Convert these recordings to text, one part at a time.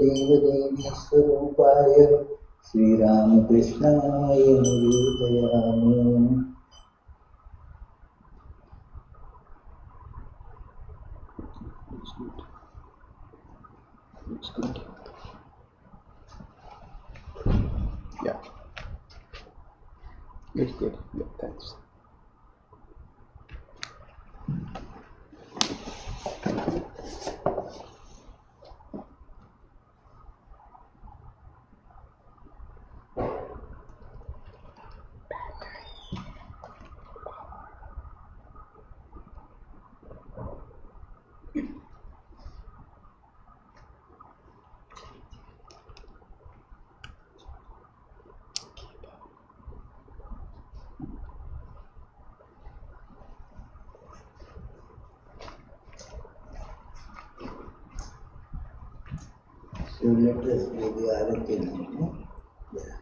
देवदेवीस्वरूपाय श्रीरामकृष्णाय निवेदयामि। Looks good. Yeah. Looks good. Yeah, thanks. So let us do the arati now. Yeah.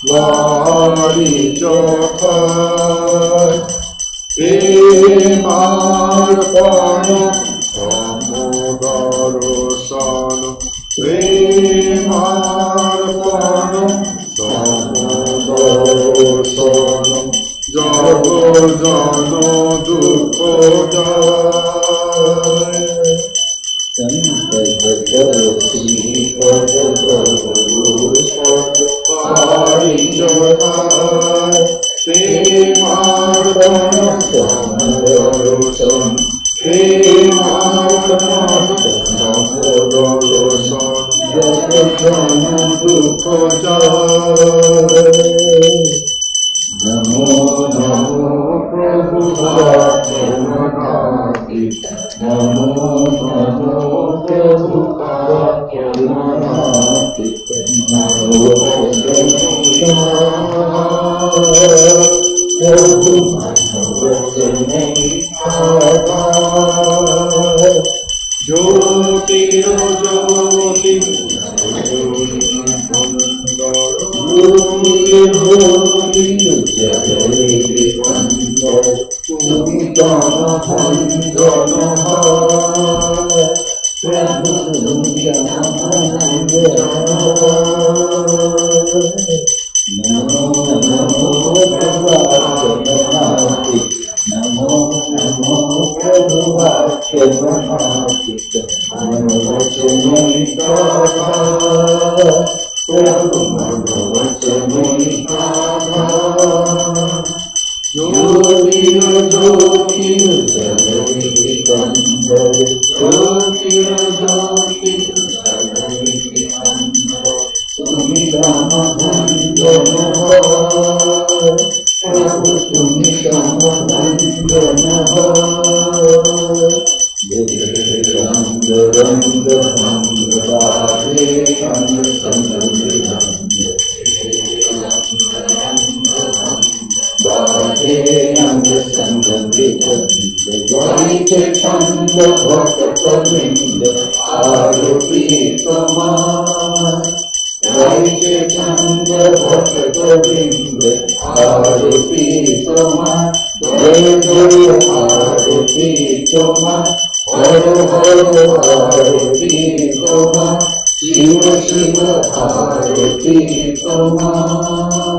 বাড়ি যথায় প্রেমার্পণ সমদর্শন প্রেমার্পণ সমদর্শন jug জন দুঃখ যায় বাড়ি যথায় প্রেমার্পণ সমদর্শন প্রেমার্পণ সমদর্শন jug জন দুঃখ যায় নমো নমো প্রভু জগন্নাথি নমো নমো প্রভু জগন্নাথি নমো প্রভু জ্যোতির জ্যোতি তুমি জনভঞ্জন নমো নমো জগন্নাথি নমো নমো প্রভু জগন্নাথি মনোবচনই কথা প্রভু মনোবচনই কথা জ্যোতির জ্যোতির জগতি কন্দর জ্যোতির জ্যোতির জগতি কন্দর তুমি রামভঞ্জন প্রভু তুমি রামভঞ্জন রঙ্গ রঙ্গ রঙ্গ রাধে রঙ্গ Bhagye Anga Sangam Gaite Chanda Bhakta Vinda Arupi Tomar Gaite Chanda Bhakta Vinda Arupi Tomar Jai Jai Arupi Tomar Hara Hara Arupi Tomar Shiva Shiva Arupi Tomar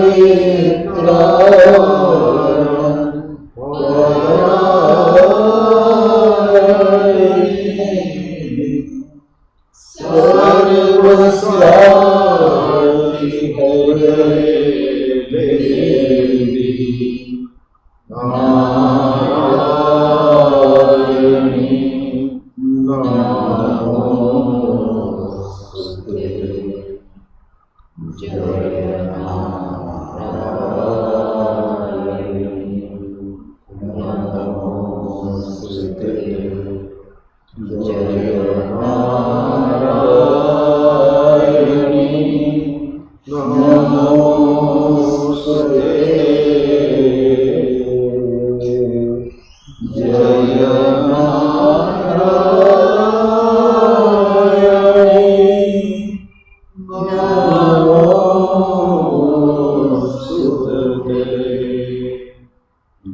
Pavitra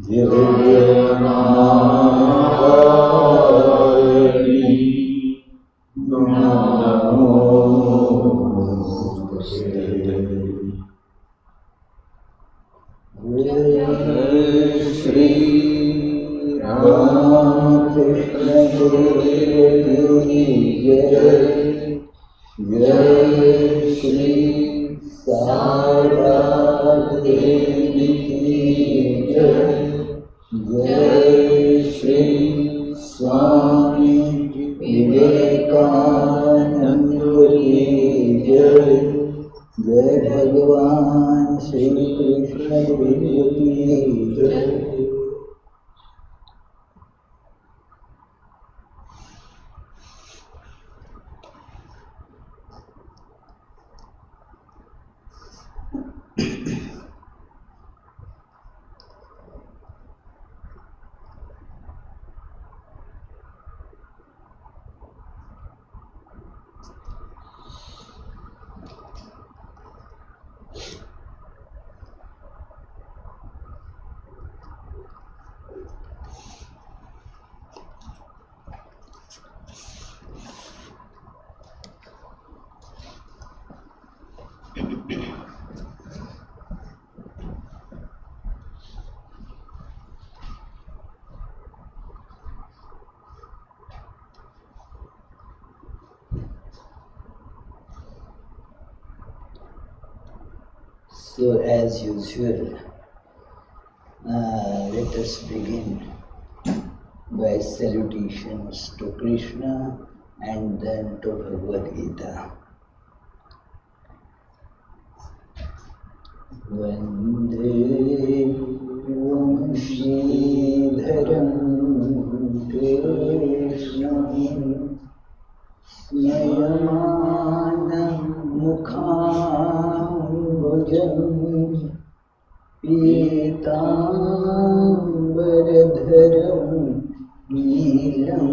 Divyanavari Namaste. Jai Shri Ram Krishna Dev Ki Jai. Jai Shri Sarada Devi Ki Jai. Jai Shri Swami Vivekananda Ki Jai. Jai Bhagavan Shri Krishna Dev Ki Jai. So as usual, let us begin by salutations to Krishna and then to Bhagavad Gita. Vande Vamshidharam Krishnam Smayamanam Mukhabhujam Pītāmbaradharam Nīlam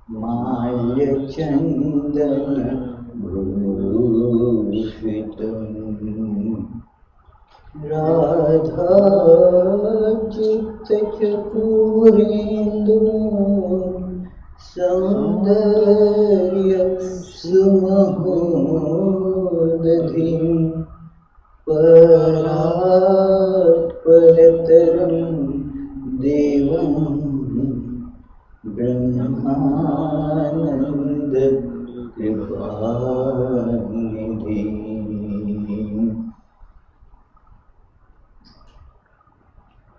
Mālyachandana Bhūshitam Radha Chitta Chapurindu Saundarya Sumahodadhim Parat Parataram Devam Brahmananda Kripanidhim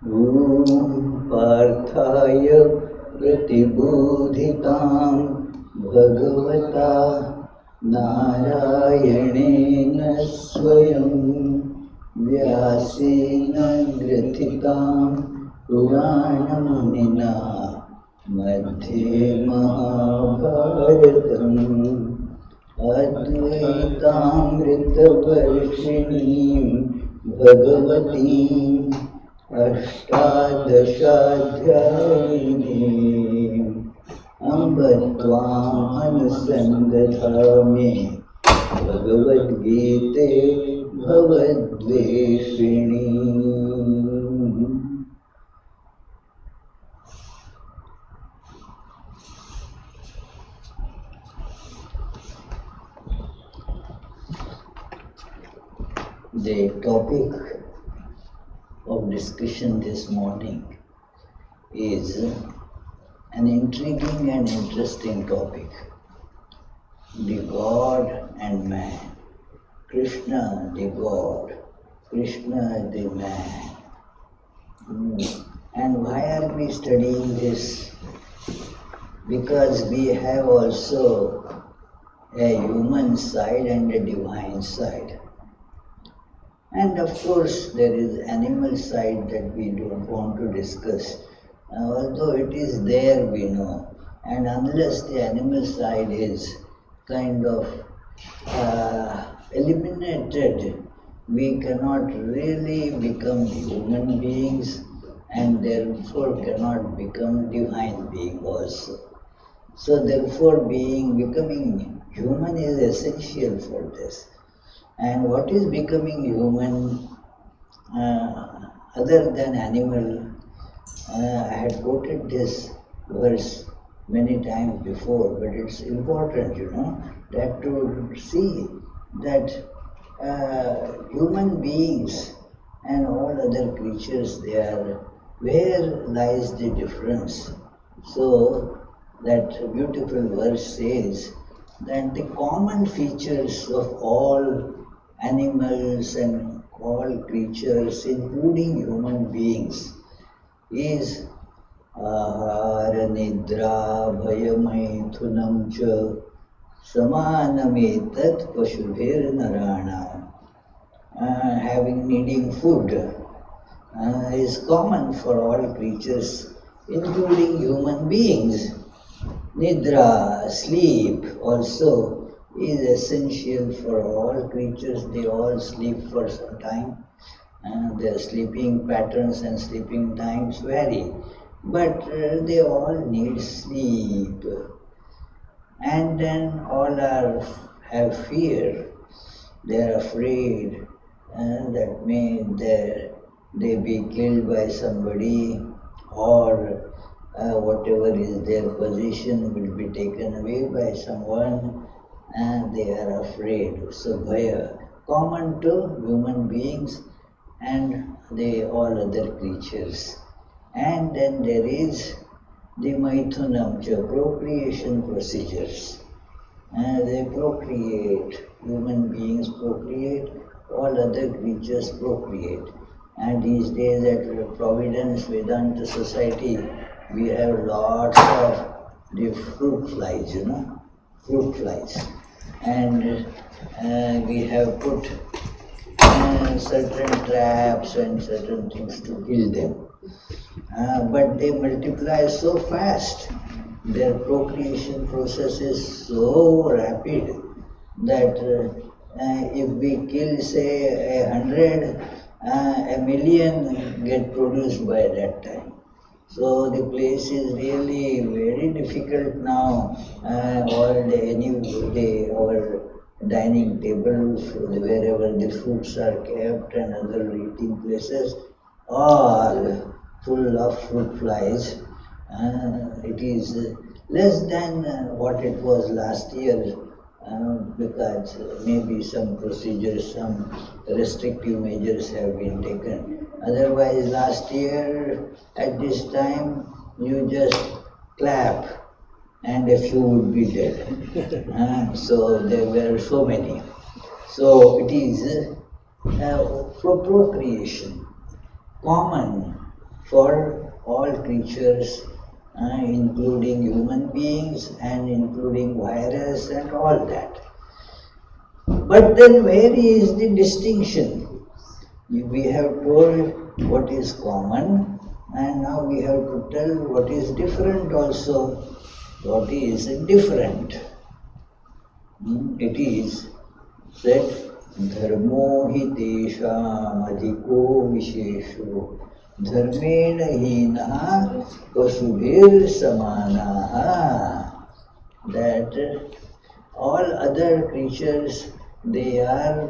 Om Parthaya Pratibodhitam Bhagavata Narayanena Swayam Vyasena Gratitam Puranamnina Madhye Mahabharatam Advaitamrita Varshinim Bhagavatim Ashtadashadhyayinim Ambatvam Anusandadhami Bhagavad Gita Bhavadveshini. The topic of discussion this morning is an intriguing and interesting topic. The God and man. Krishna the God, Krishna the man. And why are we studying this? Because we have also a human side and a divine side. And of course there is animal side that we don't want to discuss. Although it is there, we know. And unless the animal side is kind of eliminated, we cannot really become human beings and therefore cannot become divine being also. So therefore becoming human is essential for this. And what is becoming human? other than animal. I had quoted this verse many times before, but it's important, that to see that human beings and all other creatures, they are, where lies the difference? So that beautiful verse says that the common features of all animals and all creatures, including human beings, is ahara nidra bhayamaithunam cha samanametat pashubhir narana. Having needing food is common for all creatures, including human beings. Nidra, sleep, also is essential for all creatures. They all sleep for some time. Their sleeping patterns and sleeping times vary, but they all need sleep. And then all have fear. They are afraid that they be killed by somebody, or whatever is their position will be taken away by someone, and they are afraid. So bhaya, common to human beings and all other creatures. And then there is the maithunam, procreation procedures. They procreate, human beings procreate, all other creatures procreate. And these days at Providence Vedanta Society, we have lots of the fruit flies, fruit flies. And we have put certain traps and certain things to kill them. But they multiply so fast, their procreation process is so rapid that if we kill, say, 100, 1,000,000 get produced by that time. So the place is really very difficult now. Our dining tables, wherever the fruits are kept and other eating places, all full of fruit flies. It is less than what it was last year, because maybe some procedures, some restrictive measures have been taken. Otherwise, last year at this time, you just clap and a few would be dead. So there were so many. So it is for procreation, common for all creatures, including human beings and including virus and all that. But then where is the distinction? We have told what is common, and now we have to tell what is different also. What is different? It is said, dharmo hi tesham adhiko vishesho dharmena hinaha pasubhir samanaha. That all other creatures, they are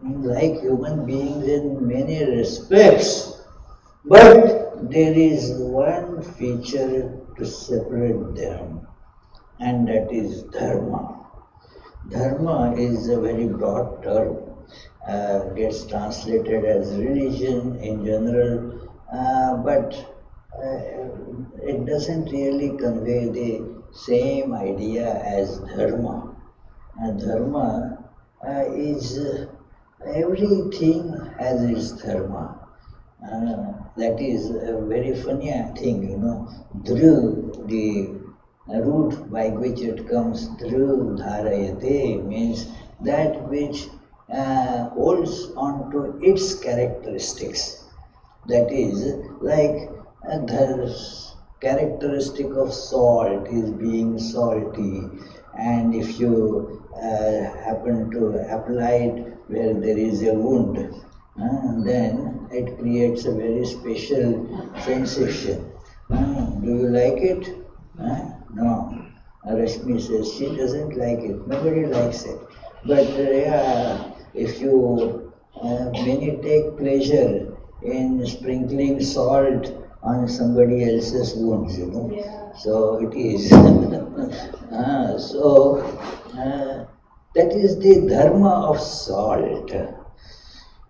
like human beings in many respects, but there is one feature to separate them, and that is dharma. Dharma is a very broad term, gets translated as religion in general, but it doesn't really convey the same idea as dharma. Dharma is everything has its dharma. That is a very funny thing, Dhru, the root by which it comes, dhru dharayate, means that which holds on to its characteristics. That is, like the characteristic of salt is being salty, and if you happen to apply it where there is a wound, then it creates a very special sensation. Do you like it? No. Rashmi says she doesn't like it. Nobody likes it. But if you many take pleasure in sprinkling salt on somebody else's wounds, Yeah. So it is. That is the dharma of salt.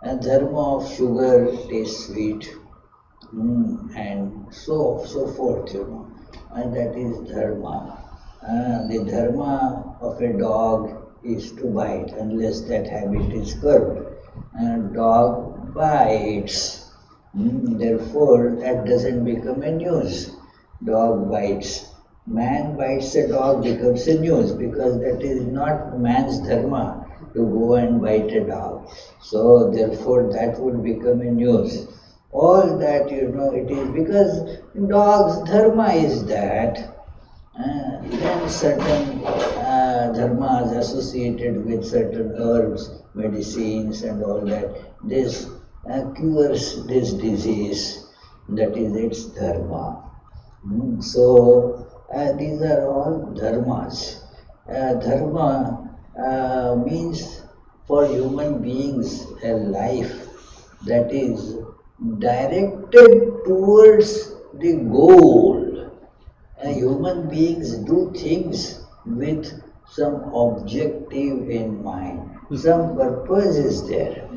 And dharma of sugar tastes sweet, and so forth, And that is dharma. The dharma of a dog is to bite unless that habit is curbed. Dog bites. Therefore, that doesn't become a news. Dog bites. Man bites a dog becomes a news because that is not man's dharma to go and bite a dog. So therefore that would become a news. All that it is because dog's dharma is that. Then certain dharmas associated with certain herbs, medicines and all that, this cures this disease, that is its dharma. So these are all dharmas. Dharma means for human beings a life that is directed towards the goal. Human beings do things with some objective in mind. Some purpose is there.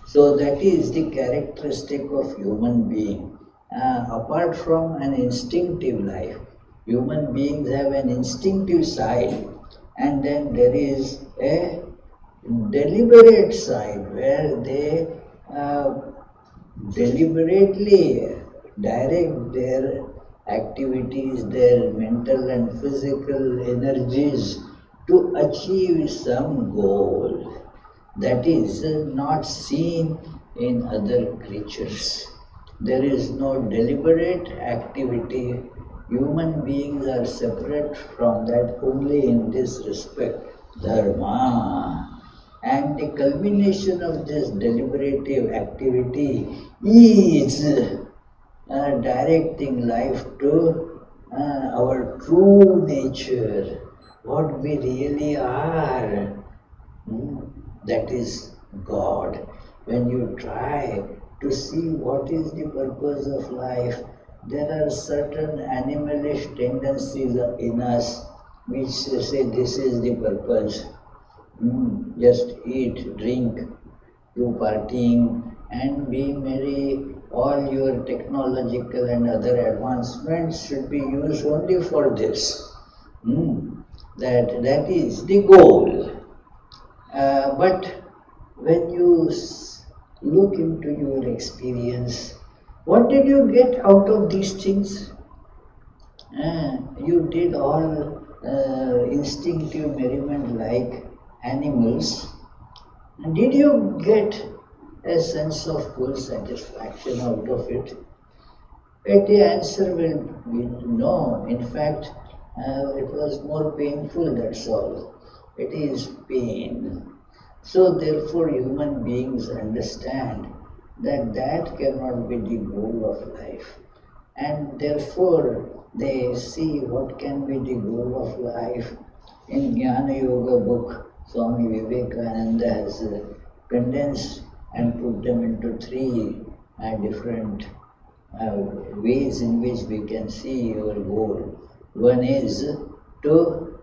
So that is the characteristic of human being. Apart from an instinctive life, human beings have an instinctive side, and then there is a deliberate side where they deliberately direct their activities, their mental and physical energies to achieve some goal that is not seen in other creatures. There is no deliberate activity. Human beings are separate from that only in this respect, dharma. And the culmination of this deliberative activity is directing life to our true nature, what we really are. That is God. When you try to see what is the purpose of life, there are certain animalish tendencies in us which say this is the purpose. Just eat, drink, do partying, and be merry. All your technological and other advancements should be used only for this. That is the goal. But when you look into your experience, what did you get out of these things? You did all instinctive merriment like animals. Did you get a sense of full satisfaction out of it? But the answer will be no. In fact, it was more painful, that's all. It is pain. So therefore human beings understand that that cannot be the goal of life. And therefore they see what can be the goal of life. In Jnana Yoga book, Swami Vivekananda has condensed and put them into three different ways in which we can see our goal. One is to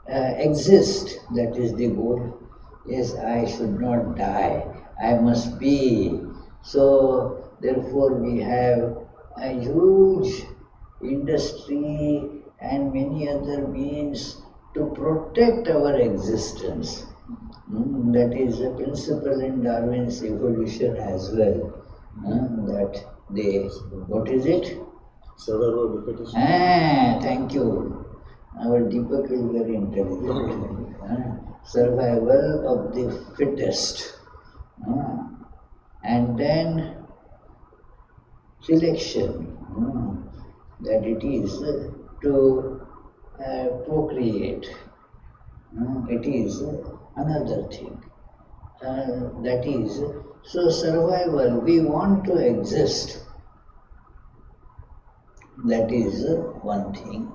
exist, that is the goal. Yes, I should not die, I must be. So therefore we have a huge industry and many other means to protect our existence. That is a principle in Darwin's evolution as well. That they, what is it? Survival of the fittest. Thank you. Our Deepak is very intelligent. Survival of the fittest. And then selection. That it is to procreate. It is another thing. That is, so survival, we want to exist. That is one thing.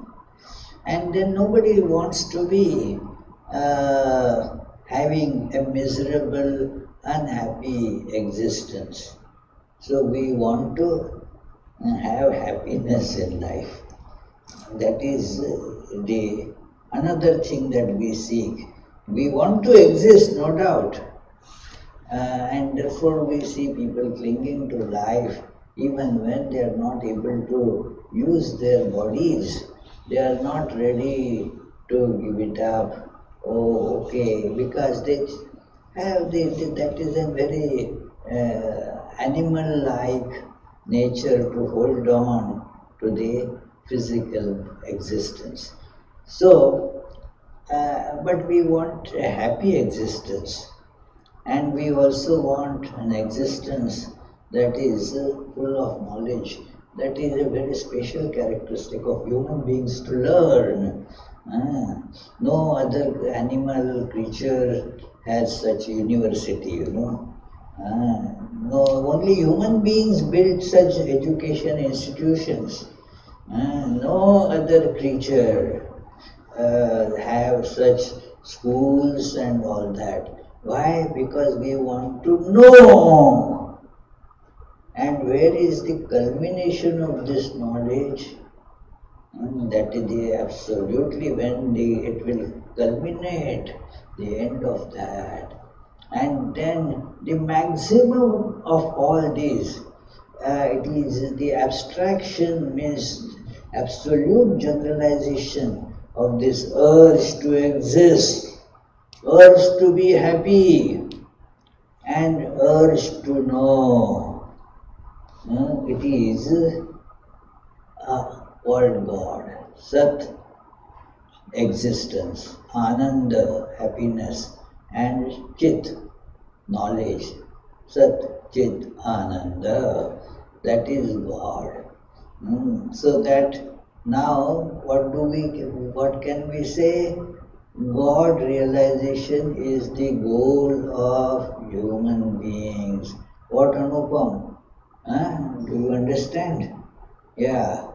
And then nobody wants to be having a miserable, unhappy existence. So we want to have happiness in life. That is the another thing that we seek. We want to exist, no doubt, and therefore we see people clinging to life even when they are not able to use their bodies. They are not ready to give it up. Oh, okay, because they have that is a very animal-like nature to hold on to the physical existence. So, but we want a happy existence, and we also want an existence that is full of knowledge. That is a very special characteristic of human beings to learn. No other animal creature has such university, No, only human beings build such education institutions. No other creature have such schools and all that. Why? Because we want to know. And where is the culmination of this knowledge? That is the absolutely when it will culminate, the end of that. And then the maximum of all these, it is the abstraction, means absolute generalization of this urge to exist, urge to be happy, and urge to know. It is called God, Sat, existence, Ananda, happiness, and Chit, knowledge. Sat, Chit, Ananda, that is God. So that now what can we say? God realization is the goal of human beings. What, Anupam? Do you understand? Yeah.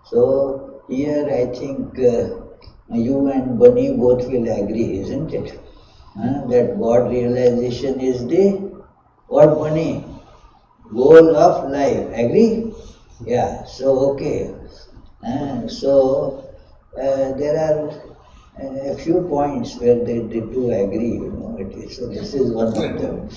So here I think you and Bunny both will agree, isn't it? That God realization is the what, Bunny? Goal of life. Agree? Yeah. So okay. So there are a few points where they do agree, so this is one of them.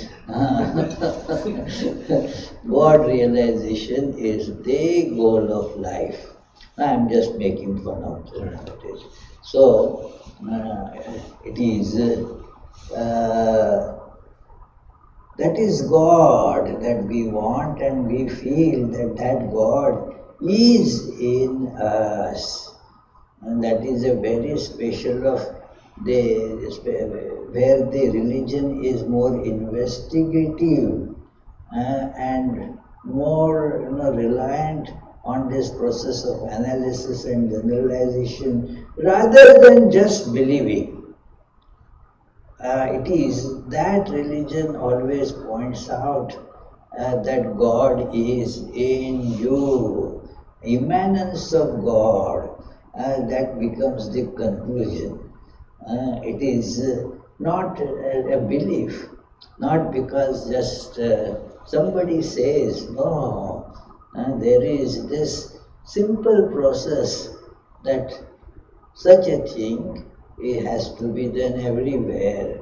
God realization is the goal of life. I am just making fun of it. So it is that is God that we want, and we feel that God is in us. And that is a very special of where the religion is more investigative and more reliant on this process of analysis and generalization rather than just believing. It is that religion always points out that God is in you, immanence of God. That becomes the conclusion. It is not a belief, not because just somebody says, no, there is this simple process that such a thing has to be done everywhere.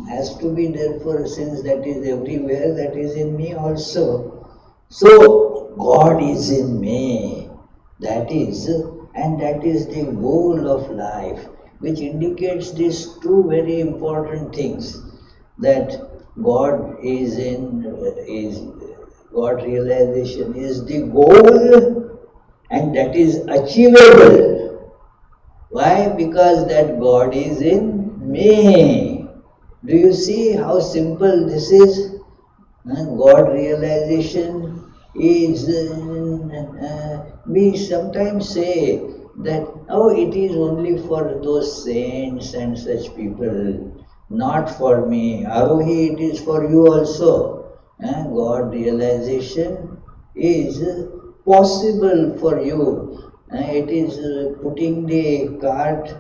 Has to be therefore, since that is everywhere, that is in me also. So, God is in me. That is the goal of life, which indicates these two very important things, that God God realization is the goal, and that is achievable. Why? Because that God is in me. Do you see how simple this is? God realization is, we sometimes say that, oh, it is only for those saints and such people, not for me. Arohi, it is for you also. God realization is possible for you. It is putting the cart,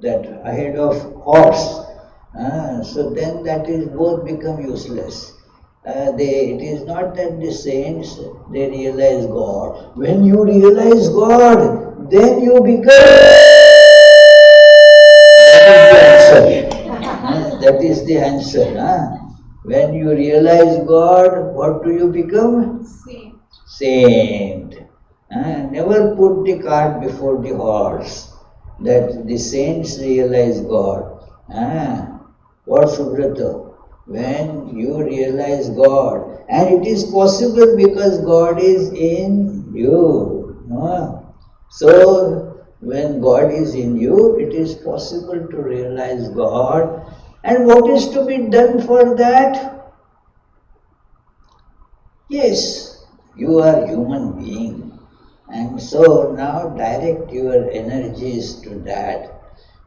that ahead of horse. So then that is both become useless. It is not that the saints they realize God. When you realize God, then you become. That is the answer. When you realize God, what do you become? Saint. Never put the cart before the horse. That the saints realize God. What Subrata? When you realize God, and it is possible because God is in you. So, when God is in you, it is possible to realize God. And what is to be done for that? Yes, you are human being. And so now direct your energies to that.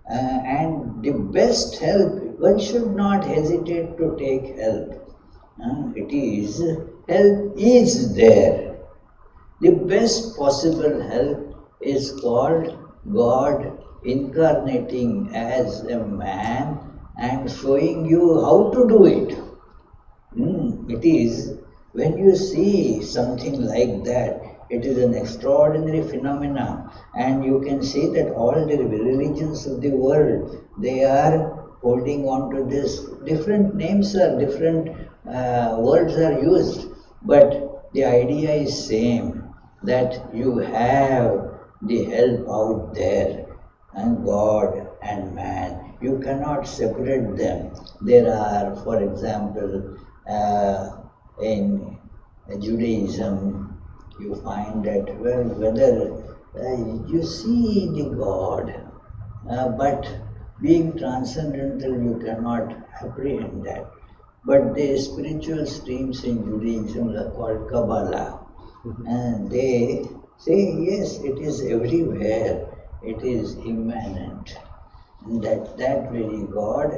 And the best help, one should not hesitate to take help. Help is there. The best possible help is called God incarnating as a man and showing you how to do it. It is when you see something like that, it is an extraordinary phenomenon, and you can see that all the religions of the world, they are holding on to this. Different names are different, words are used, but the idea is same, that you have the help out there, and God and man. You cannot separate them. There are, for example, in Judaism, you find that, well, whether you see the God, but being transcendental, you cannot apprehend that. But the spiritual streams in Judaism are called Kabbalah, and they say, yes, it is everywhere, it is immanent. That very God,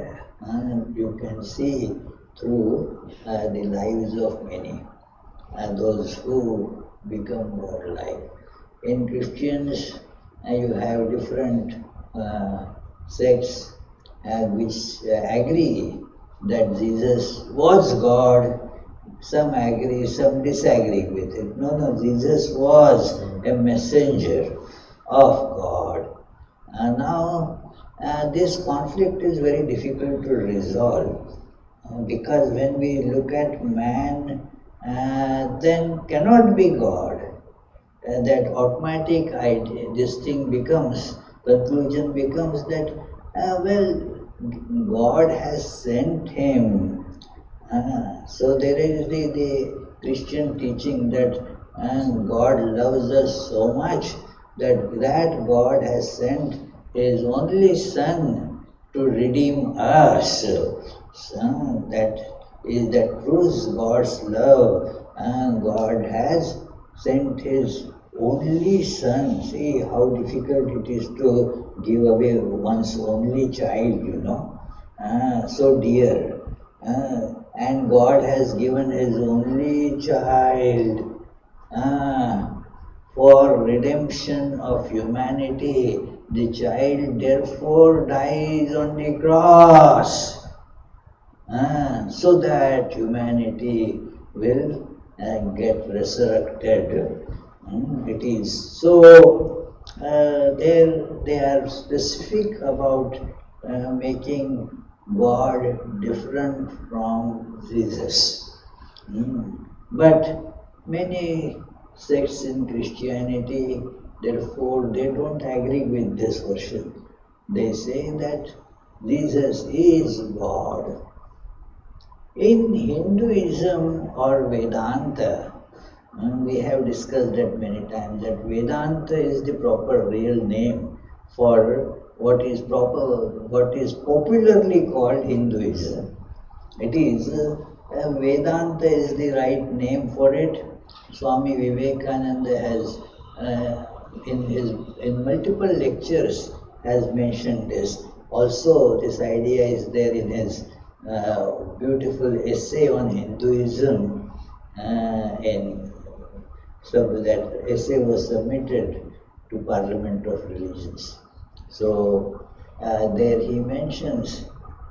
you can see through the lives of many, those who become godlike. In Christians, you have different sects which agree that Jesus was God. Some agree, some disagree with it. No, Jesus was a messenger of God. And now this conflict is very difficult to resolve because when we look at man, then cannot be God. That automatic idea, this thing becomes, conclusion becomes that, God has sent him. So there is the Christian teaching that God loves us so much that God has sent his only Son to redeem us. So that proves God's love, and God has sent his only Son. See how difficult it is to give away one's only child, so dear. And God has given his only child for redemption of humanity. The child therefore dies on the cross so that humanity will get resurrected. It is so. They are specific about making God different from Jesus. But many sects in Christianity, therefore, they don't agree with this version. They say that Jesus is God. In Hinduism or Vedanta, we have discussed that many times, that Vedanta is the proper real name for what is popularly called Hinduism. It is Vedanta is the right name for it. Swami Vivekananda has in multiple lectures has mentioned this. Also, this idea is there in his beautiful essay on Hinduism. So that essay was submitted to Parliament of Religions. So there he mentions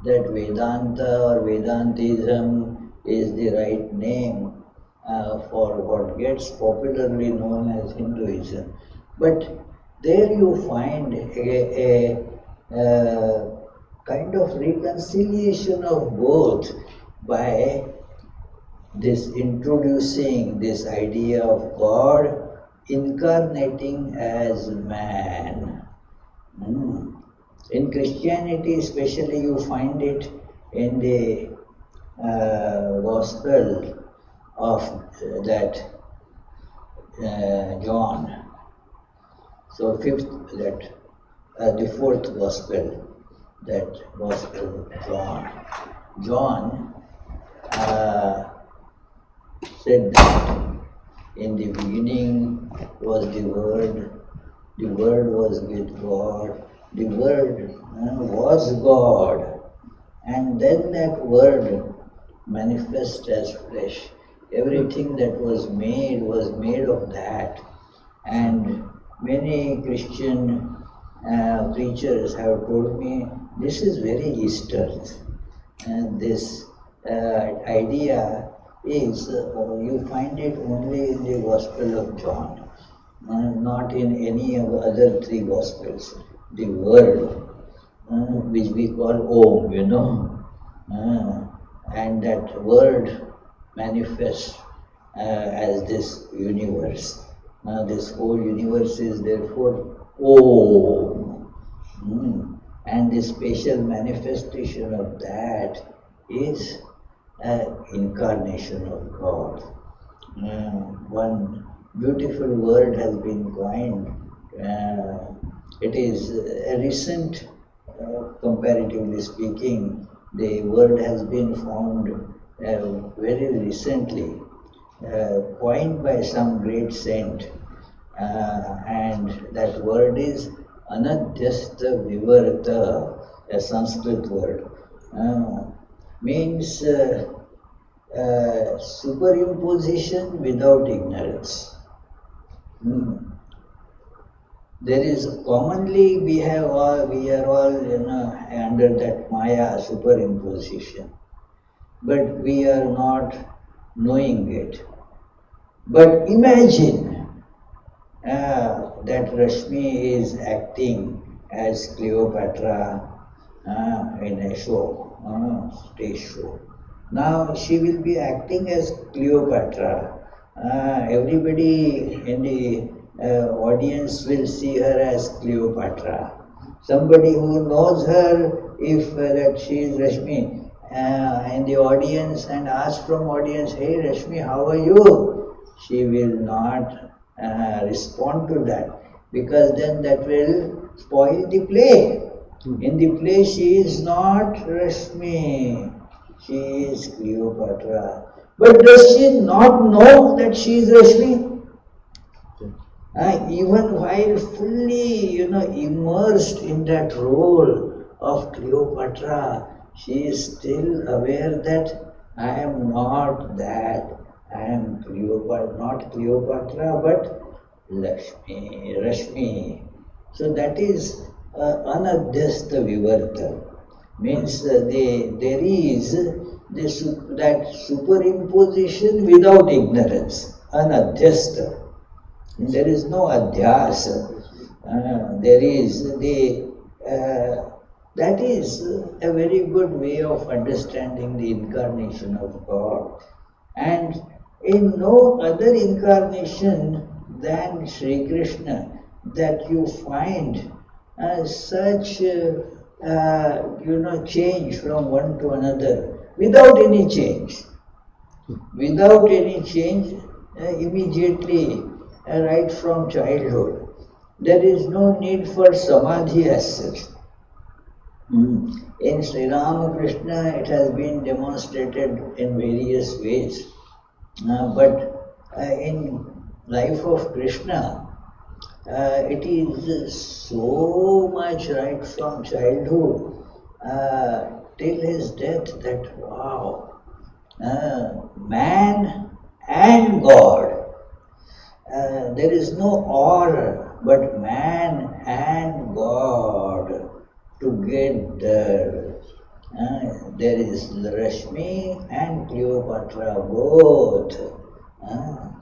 that Vedanta or Vedantism is the right name for what gets popularly known as Hinduism. But there you find a kind of reconciliation of both by this introducing this idea of God incarnating as man. In Christianity especially you find it in the Gospel of that John. So the fourth Gospel, that Gospel of John. John said that in the beginning was the Word was with God, the Word was God, and then that Word manifest as flesh. Everything that was made of that. And many Christian preachers have told me this is very Eastern. And this idea is, you find it only in the Gospel of John, not in any of the other three Gospels. The Word, which we call Om, and that Word manifests as this universe. This whole universe is therefore Om. And the special manifestation of that is incarnation of God. One beautiful word has been coined. It is a recent, comparatively speaking, the word has been found very recently, coined by some great saint, and that word is Anadhyasta Vivarta, a Sanskrit word. Means superimposition without ignorance. There is commonly we are all under that Maya superimposition, but we are not knowing it. But imagine that Rashmi is acting as Cleopatra in a show, stage show. Now she will be acting as Cleopatra. Everybody in the audience will see her as Cleopatra. Somebody who knows her, if that she is Rashmi, in the audience and asks from audience, "Hey Rashmi, how are you?" She will not respond to that, because then that will spoil the play. In the play she is not Rashmi, she is Cleopatra. But does she not know that she is Rashmi? Even while fully, immersed in that role of Cleopatra, she is still aware that I am not that. I am Cleopatra, not Cleopatra, but Rashmi. So that is Anadhyasta Vivarta. Means there is that superimposition without ignorance, Anadhyasta. There is no adhyasa. There is that is a very good way of understanding the incarnation of God. And in no other incarnation than Sri Krishna that you find such change from one to another without any change. Without any change, immediately right from childhood. There is no need for samadhi as such. In Sri Ramakrishna it has been demonstrated in various ways. But in life of Krishna, it is so much right from childhood till his death that wow, man and God. There is no or, but man and God together. there is Rashmi and Cleopatra both.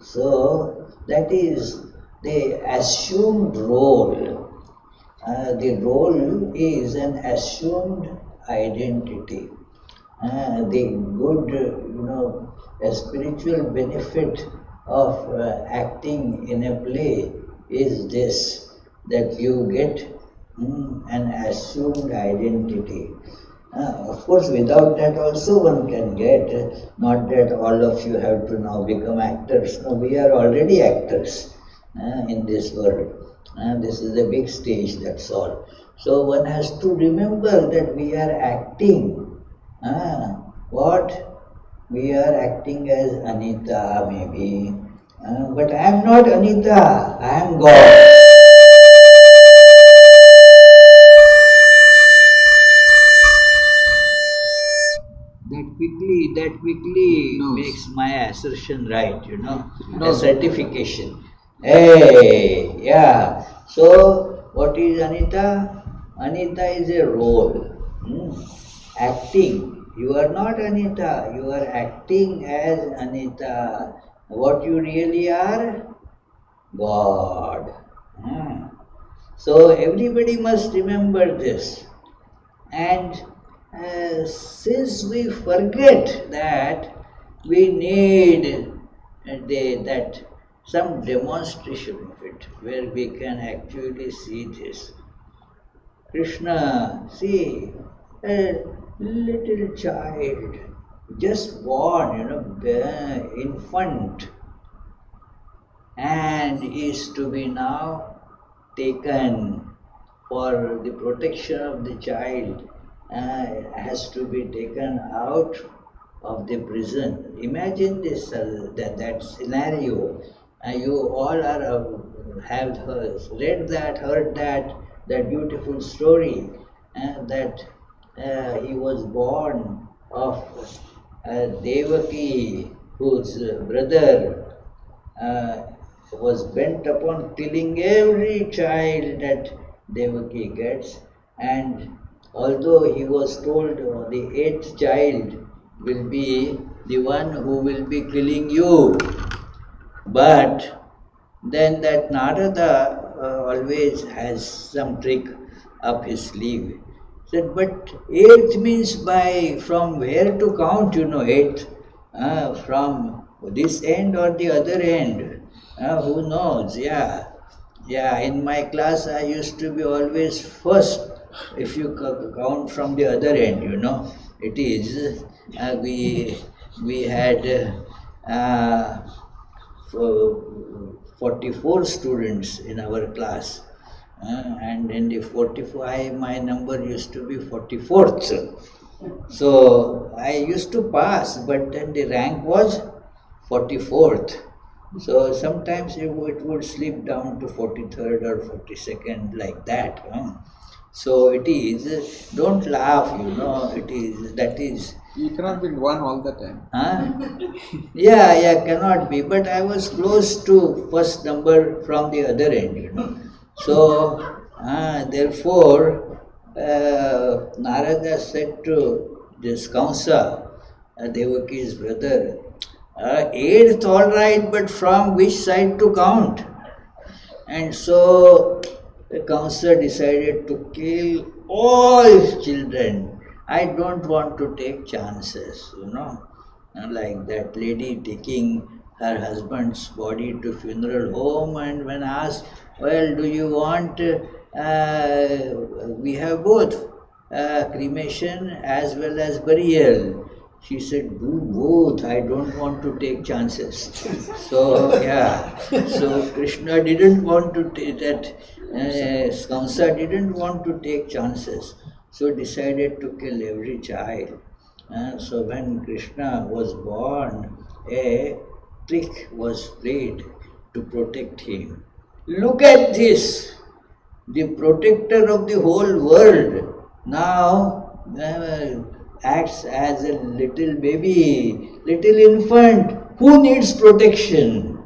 So that is the assumed role. The role is an assumed identity. The good, a spiritual benefit of acting in a play is this, that you get an assumed identity. Of course, without that also one can get, not that all of you have to now become actors. No, we are already actors in this world. This is a big stage, that's all. So one has to remember that we are acting. What? We are acting as Anita maybe. But I am not Anita, I am God. That quickly makes my assertion right, a certification. Hey, yeah. So, what is Anita? Anita is a role. Acting. You are not Anita, you are acting as Anita. What you really are? God. So, everybody must remember this. And since we forget that, we need that some demonstration of it, where we can actually see this. Krishna, see, a little child, just born, infant, and is to be now taken for the protection of the child, has to be taken out of the prison. Imagine this, that scenario. You all have read that, heard that beautiful story, that he was born of Devaki, whose brother was bent upon killing every child that Devaki gets, and although he was told the eighth child will be the one who will be killing you, but then that Narada always has some trick up his sleeve. Said, but eighth means from where to count, eighth? From this end or the other end? Who knows? Yeah. Yeah, in my class I used to be always first if you count from the other end, It is, we had 44 students in our class. And in the 45, my number used to be 44th. So I used to pass, but then the rank was 44th. So sometimes it would slip down to 43rd or 42nd, like that. So it is, don't laugh, that is. You cannot be one all the time. Yeah, cannot be. But I was close to first number from the other end, So, therefore, Narada said to this Kamsa, Devaki's brother, eighth all right, but from which side to count? And so Kamsa decided to kill all his children. I don't want to take chances, like that lady taking her husband's body to funeral home, and when asked, well, do you want, we have both, cremation as well as burial. She said, do both, I don't want to take chances. So, yeah, so Krishna didn't want to take that, Kamsa didn't want to take chances, so decided to kill every child. So when Krishna was born, a trick was played to protect him. Look at this, the protector of the whole world now acts as a little baby, little infant. Who needs protection?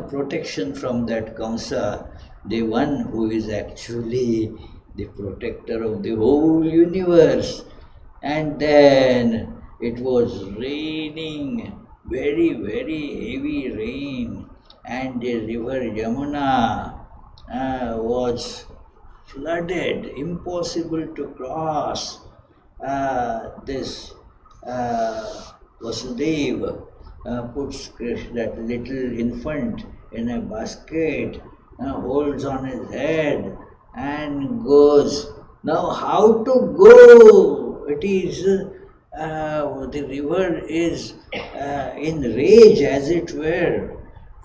Protection from that Kamsa, the one who is actually the protector of the whole universe. and then it was raining, very, very heavy rain, and the river Yamuna was flooded, impossible to cross. This Vasudeva puts that little infant in a basket, holds on his head, and goes. Now, how to go? It is the river is in rage, as it were,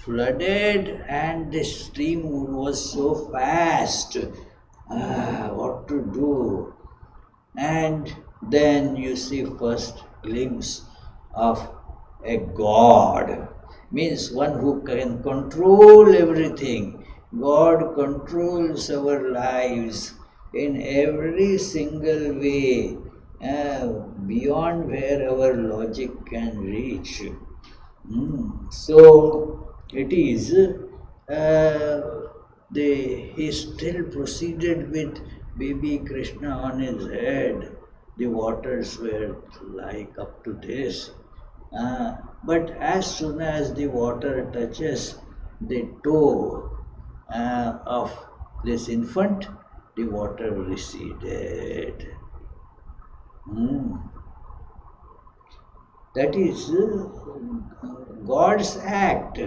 flooded, and the stream was so fast. What to do? And then you see first glimpse of a God, means one who can control everything. God controls our lives in every single way, beyond where our logic can reach. So it is he still proceeded with baby Krishna on his head. The waters were like up to this. But as soon as the water touches the toe of this infant, the water receded. That is God's act.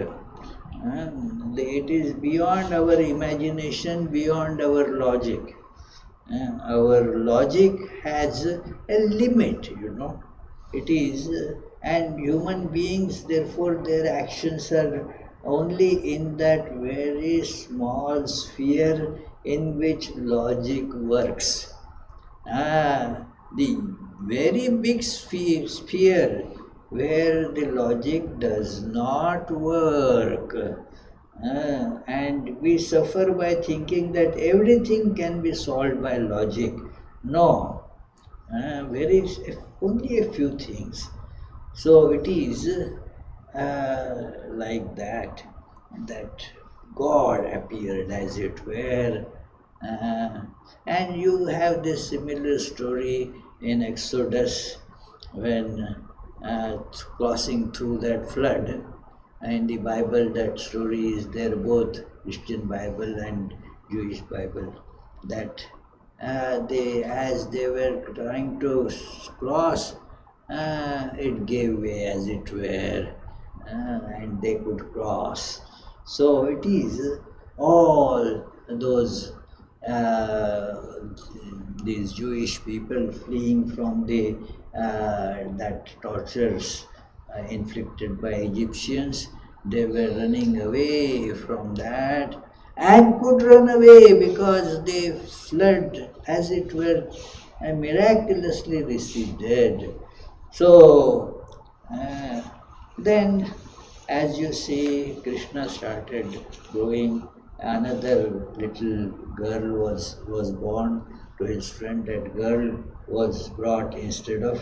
It is beyond our imagination, beyond our logic. Our logic has a limit, It is, and human beings, therefore, their actions are only in that very small sphere in which logic works. The very big sphere where the logic does not work. And we suffer by thinking that everything can be solved by logic. No, only a few things. So it is like that God appeared, as it were. And you have this similar story in Exodus when crossing through that flood. In the Bible, that story is there, both Christian Bible and Jewish Bible, that as they were trying to cross, it gave way, as it were, and they could cross. So it is all those these Jewish people fleeing from the that tortures inflicted by Egyptians. They were running away from that and could run away because the flood, as it were, miraculously receded. So then, as you see, Krishna started growing. Another little girl was born to his friend. That girl was brought instead of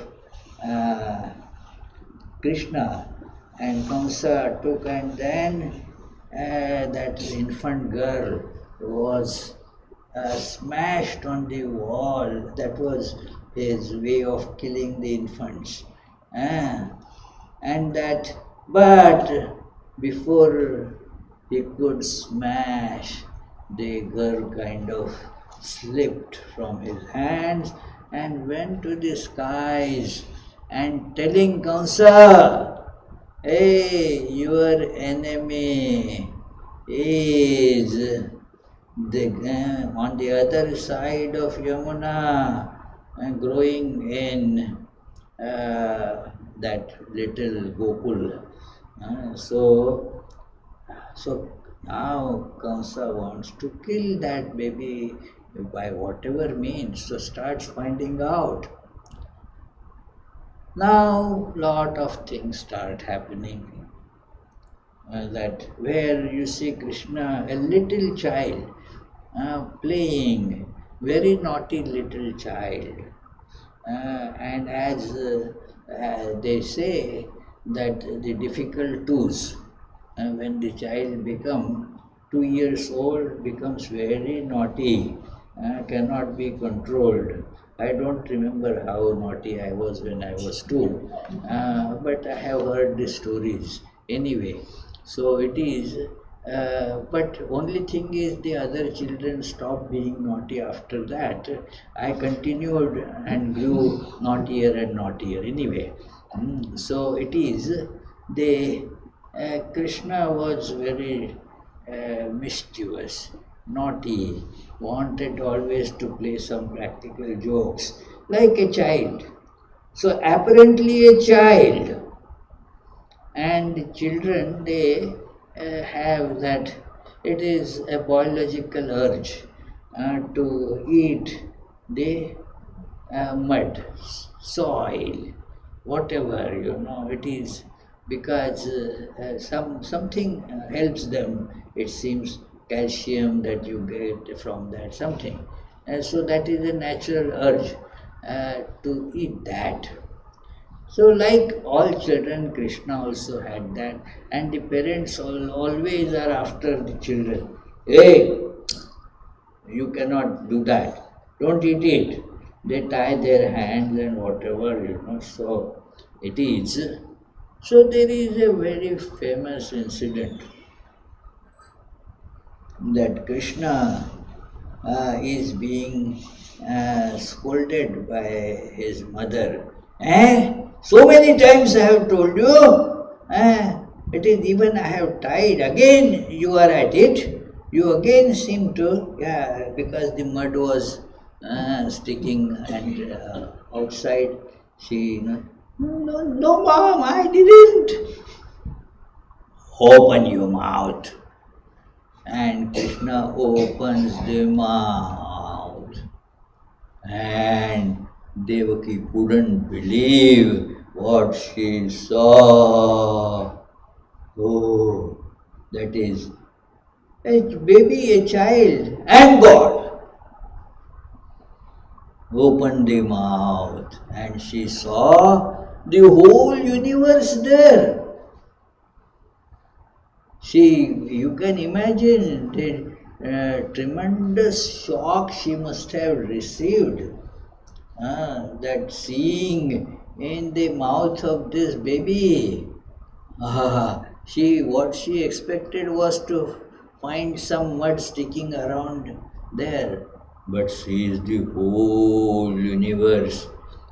Krishna, and Kamsa took, and then that infant girl was smashed on the wall. That was his way of killing the infants. And that, but before he could smash, the girl kind of slipped from his hands and went to the skies and telling Kamsa, hey, your enemy is on the other side of Yamuna, growing in that little Gokul. So now Kamsa wants to kill that baby by whatever means, so starts finding out. Now lot of things start happening. That where you see Krishna, a little child, playing, very naughty little child. And as they say, that the difficult twos, when the child becomes 2 years old, becomes very naughty, cannot be controlled. I don't remember how naughty I was when I was two, but I have heard the stories anyway. So it is, but only thing is the other children stopped being naughty after that. I continued and grew naughtier and naughtier anyway. So it is, they, Krishna was very mischievous, naughty, wanted always to play some practical jokes, like a child. So apparently a child, and children, they have that, it is a biological urge to eat the mud, soil, whatever, it is because something helps them. It seems calcium that you get from that something, and so that is a natural urge to eat that. So, like all children, Krishna also had that, and the parents always are after the children. Hey, you cannot do that. Don't eat it. They tie their hands and whatever. So it is. So there is a very famous incident that Krishna is being scolded by his mother. So many times I have told you, it is even I have tried, again you are at it. You again seem to, because the mud was sticking and outside, she, no, no, mom, I didn't. Open your mouth. And Krishna opens the mouth, and Devaki couldn't believe what she saw. Oh, that is a baby, a child, and God opened the mouth, and she saw the whole universe there. You can imagine the tremendous shock she must have received, that seeing in the mouth of this baby. What she expected was to find some mud sticking around there, but sees the whole universe,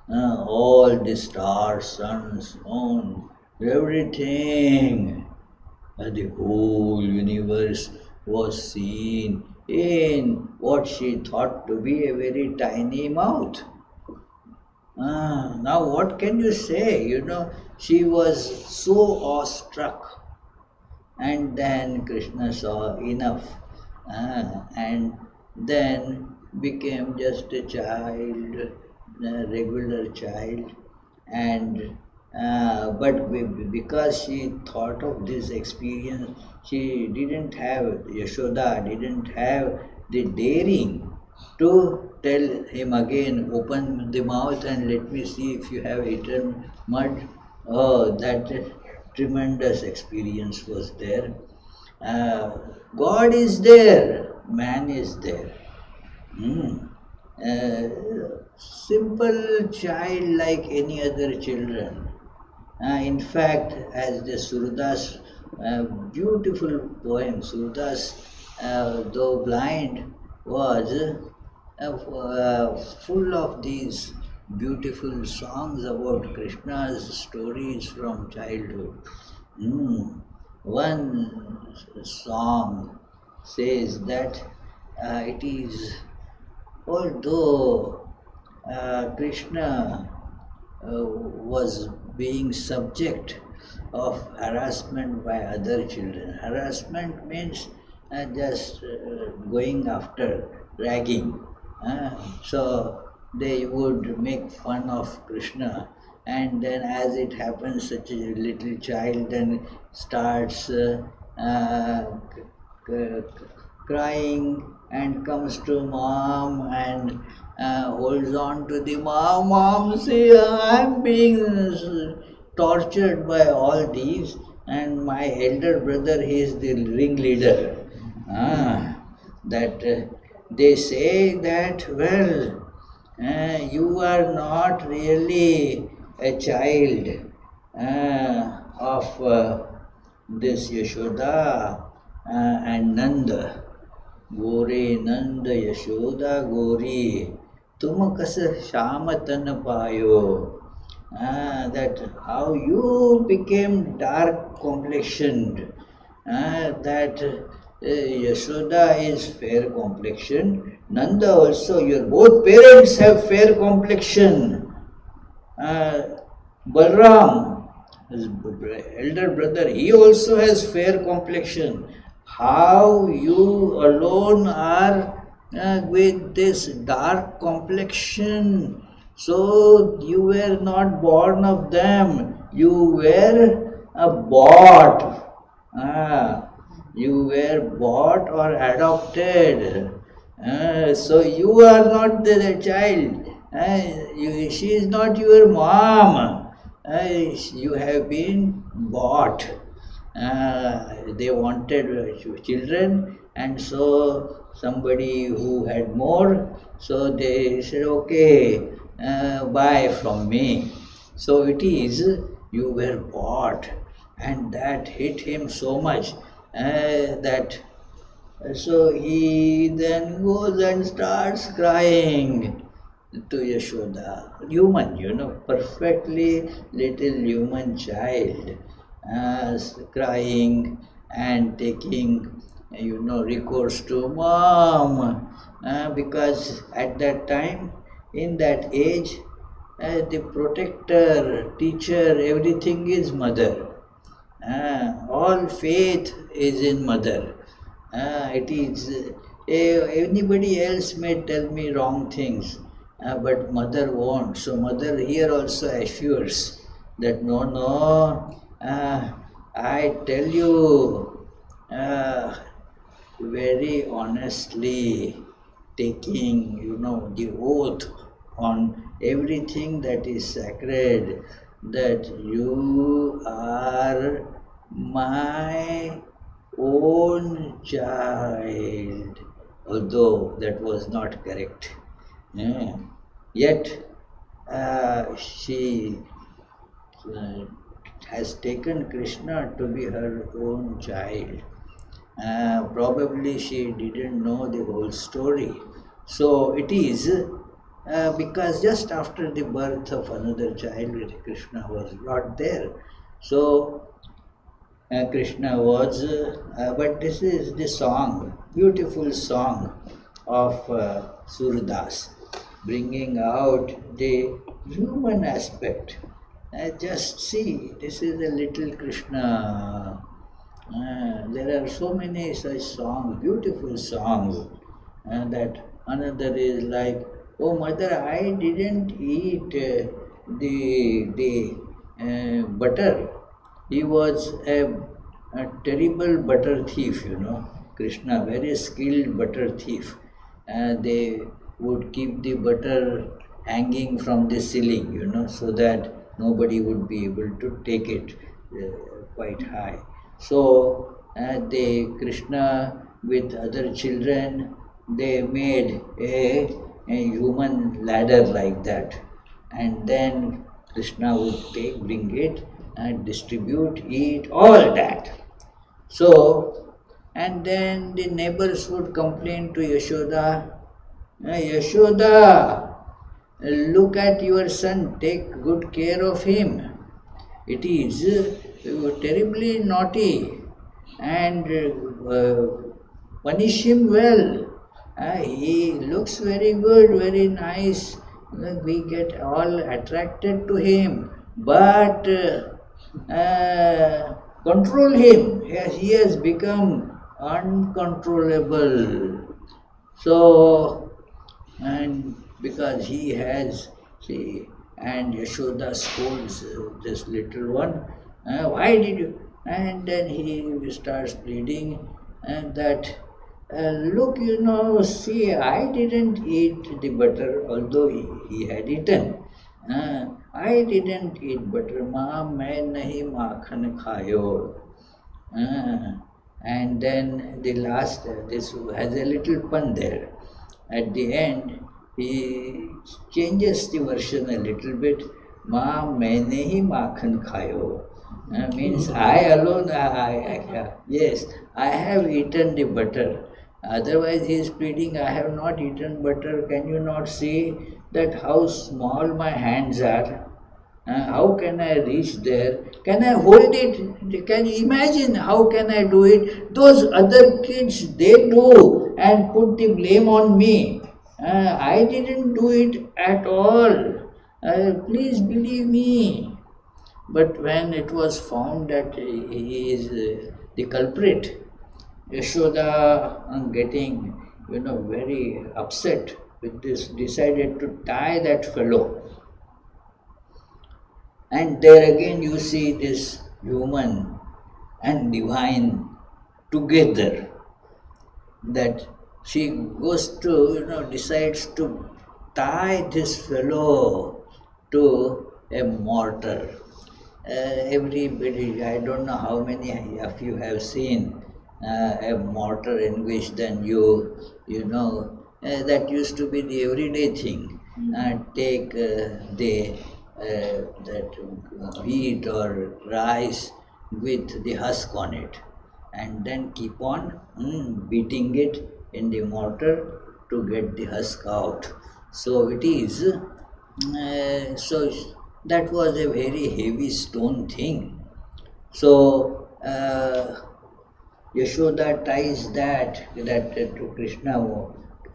all the stars, suns, moon, everything. The whole universe was seen in what she thought to be a very tiny mouth. Now, what can you say? She was so awestruck. And then Krishna saw enough, and then became just a child, a regular child, and but because she thought of this experience, she didn't have, Yashoda didn't have the daring to tell him again, open the mouth and let me see if you have eaten mud. Oh, that tremendous experience was there. God is there, man is there. Simple child like any other children. In fact, as the Surdas, beautiful poem, Surdas, though blind, was full of these beautiful songs about Krishna's stories from childhood. One song says that it is, although Krishna was being subject of harassment by other children. Harassment means just going after, ragging. So they would make fun of Krishna, and then as it happens, such a little child then starts crying and comes to mom and holds on to the mom. Mom, see, I'm being tortured by all these, and my elder brother, he is the ringleader. That they say that, well, You are not really a child of this Yashoda and Nanda. Gore Nanda Yashoda Gori, Tum kas Shama tan payo. That how you became dark complexioned, that Yashoda is fair complexion, Nanda also, your both parents have fair complexion. Balram, his elder brother, he also has fair complexion. How you alone are with this dark complexion? So you were not born of them, you were bought. You were bought or adopted. So you are not the child. She is not your mom. You have been bought. They wanted children, and so somebody who had more, so they said, okay, buy from me. So it is, you were bought, and that hit him so much that so he then goes and starts crying to Yashoda. Human, perfectly little human child, crying and taking, recourse to mom, because at that time, in that age, the protector, teacher, everything is mother. All faith is in mother. It is anybody else may tell me wrong things, but mother won't. So mother here also assures that no, no, I tell you very honestly, taking the oath on everything that is sacred, that you are my own child, although that was not correct. Yet she has taken Krishna to be her own child. Probably she didn't know the whole story. So it is because just after the birth of another child, Krishna was not there. So Krishna was, but this is the song, beautiful song of Surdas, bringing out the human aspect. Just see, this is a little Krishna. There are so many such songs, beautiful songs, that another is like, oh mother, I didn't eat the butter. He was a terrible butter thief, Krishna, very skilled butter thief. They would keep the butter hanging from the ceiling, so that nobody would be able to take it quite high. So Krishna with other children, they made a human ladder like that, and then Krishna would bring it and distribute, eat, all that. So, and then the neighbors would complain to Yashoda, Yashoda, look at your son, take good care of him. It is terribly naughty, and punish him well. He looks very good, very nice. We get all attracted to him, but control him. He has become uncontrollable. So, and because he has, see, and Yashoda scolds this little one, why did you? And then he starts pleading, and that, look, see, I didn't eat the butter, although he had eaten. I didn't eat butter, Ma, main nahi makhan khayo. And then the last, this has a little pun there. At the end, he changes the version a little bit. Ma maine hi makhan khayo. Means I alone, yes, I have eaten the butter. Otherwise, he is pleading, I have not eaten butter. Can you not see that how small my hands are? How can I reach there? Can I hold it? Can you imagine how can I do it? Those other kids, they do and put the blame on me. I didn't do it at all. Please believe me. But when it was found that he is the culprit, Yashoda, getting very upset with this, decided to tie that fellow. And there again you see this human and divine together. That she goes to, decides to tie this fellow to a mortar. Everybody, I don't know how many of you have seen a mortar in which then that used to be the everyday thing. Take that wheat or rice with the husk on it, and then keep on beating it in the mortar to get the husk out. So it is. So that was a very heavy stone thing. So Yashoda ties that to Krishna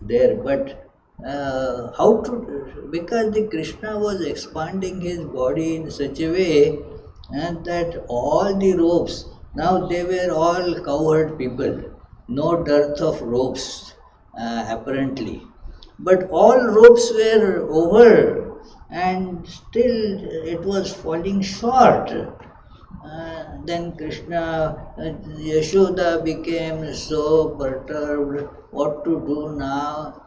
there, but how to, because the Krishna was expanding his body in such a way and that all the ropes, now they were all cowherd people, no dearth of ropes apparently, but all ropes were over and still it was falling short. Then Krishna, Yashoda became so perturbed. What to do now?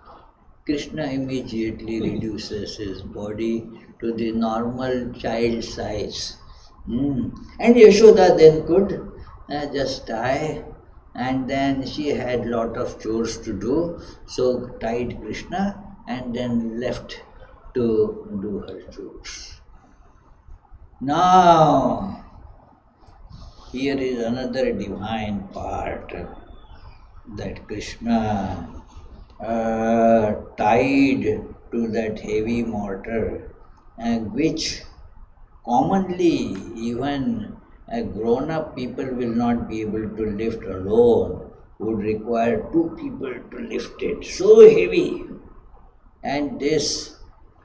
Krishna immediately reduces his body to the normal child size. And Yashoda then could just die, and then she had lot of chores to do, so tied Krishna and then left to do her chores. Now, here is another divine part that Krishna tied to that heavy mortar, which commonly even grown-up people will not be able to lift alone, would require two people to lift it. So heavy. And this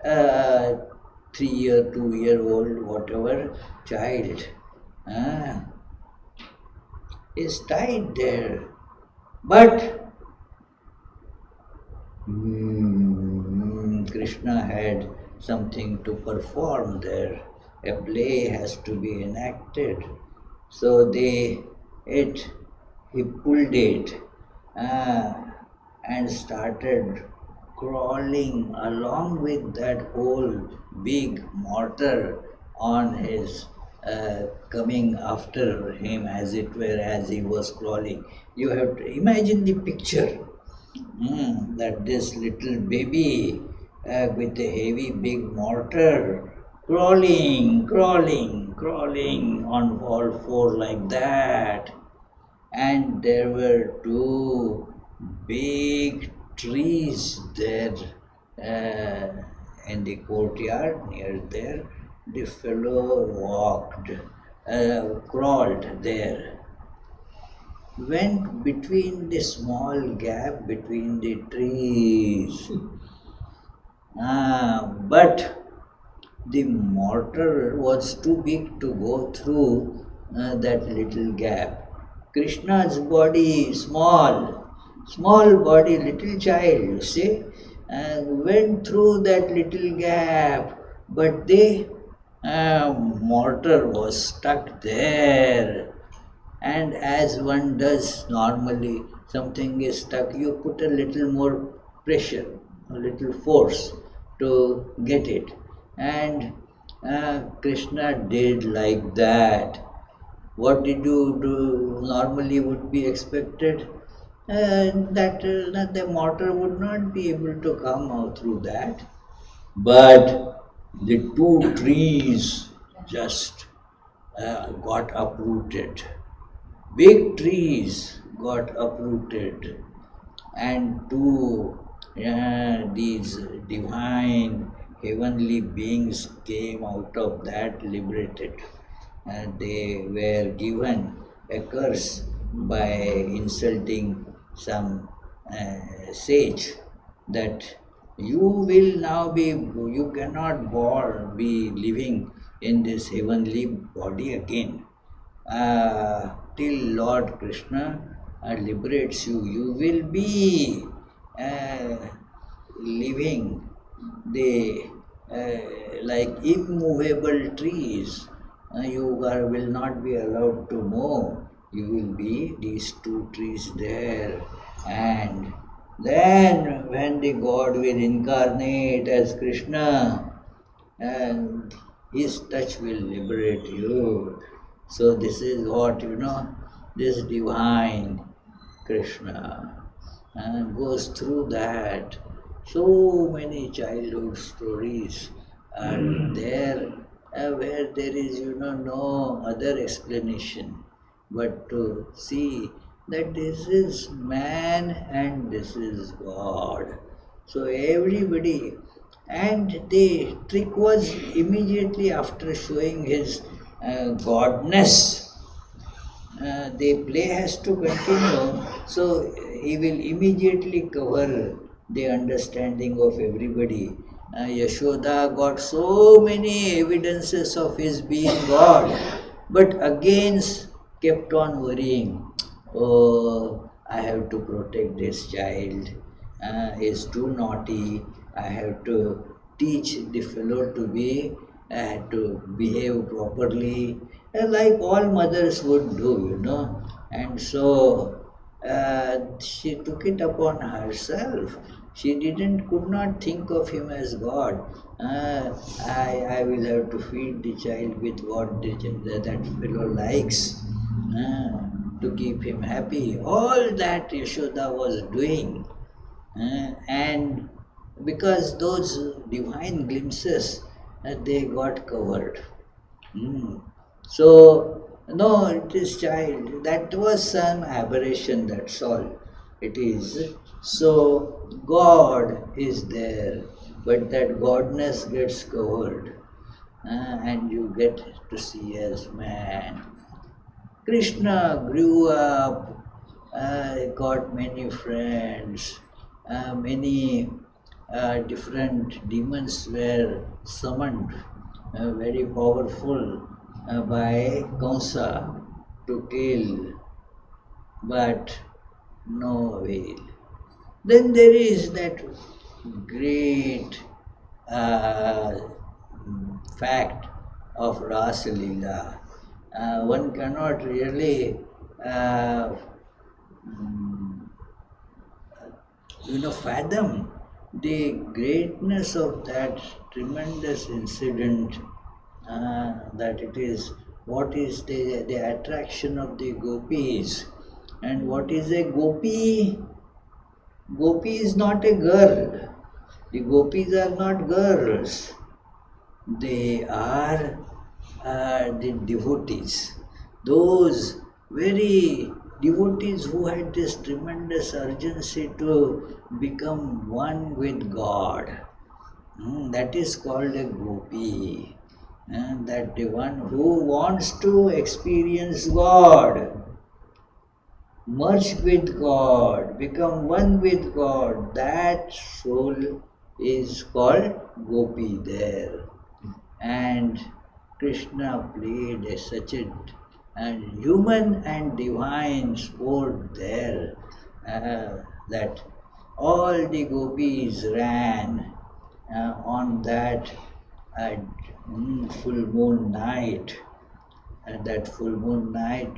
3-year, 2-year-old, whatever child is tied there. But Krishna had something to perform there. A play has to be enacted. So he pulled it and started crawling along with that whole big mortar on his coming after him, as it were, as he was crawling. You have to imagine the picture that this little baby with a heavy big mortar crawling on all four like that. And there were two big trees there in the courtyard near there. The fellow crawled there, went between the small gap between the trees. But the mortar was too big to go through that little gap. Krishna's body, small body, little child, you see, went through that little gap, but the mortar was stuck there. And as one does normally, something is stuck, you put a little more pressure, a little force to get it. And Krishna did like that. What did you do normally would be expected? that the mortar would not be able to come out through that. But the two trees just got uprooted. Big trees got uprooted, and two these divine heavenly beings came out of that liberated. And they were given a curse by insulting some sage that you will now be, you cannot be living in this heavenly body again till Lord Krishna liberates you. You will be uh, living the like immovable trees. Will not be allowed to move. You will be these two trees there. And then when the God will incarnate as Krishna, and his touch will liberate you. So this is what, this divine Krishna goes through that. So many childhood stories are there where there is, no other explanation but to see that this is man and this is God. So everybody, and the trick was immediately after showing his godness, the play has to continue, so he will immediately cover the understanding of everybody. Yashoda got so many evidences of his being God, but again kept on worrying. Oh, I have to protect this child. He's too naughty. I have to teach the fellow to be, to behave properly, like all mothers would do, And so she took it upon herself. She could not think of him as God. I will have to feed the child with what that fellow likes to keep him happy. All that Yashoda was doing. And because those divine glimpses, they got covered. Mm. So, no, it is child. That was some aberration, that's all. It is. So, God is there, but that godness gets covered, and you get to see as man. Krishna grew up, got many friends, many different demons were summoned, very powerful by Kamsa to kill, but no avail. Then there is that great uh, fact of Rasa Leela. One cannot really uh, mm, fathom the greatness of that tremendous incident, that it is what is the attraction of the gopis. And what is a gopi? Gopi is not a girl. The gopis are not girls. They are the devotees. Those very devotees who had this tremendous urgency to become one with God. That is called a gopi. And that the one who wants to experience God, merge with God, become one with God, that soul is called gopi there. And Krishna played such a human and divine sport there, that all the gopis ran on that uh, full moon night. And that full moon night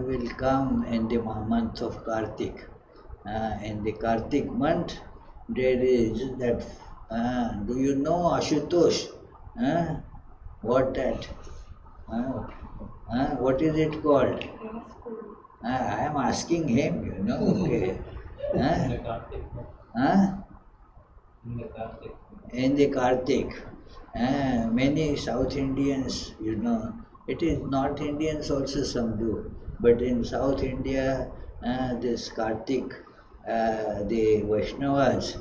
will come in the month of Kartik. In the Kartik month, there is that. Do you know Ashutosh? What that? What is it called? I am asking him, okay. Huh? Huh? In the Kartik. Many South Indians, it is North Indians also some do, but in South India, this Kartik, the Vaishnavas,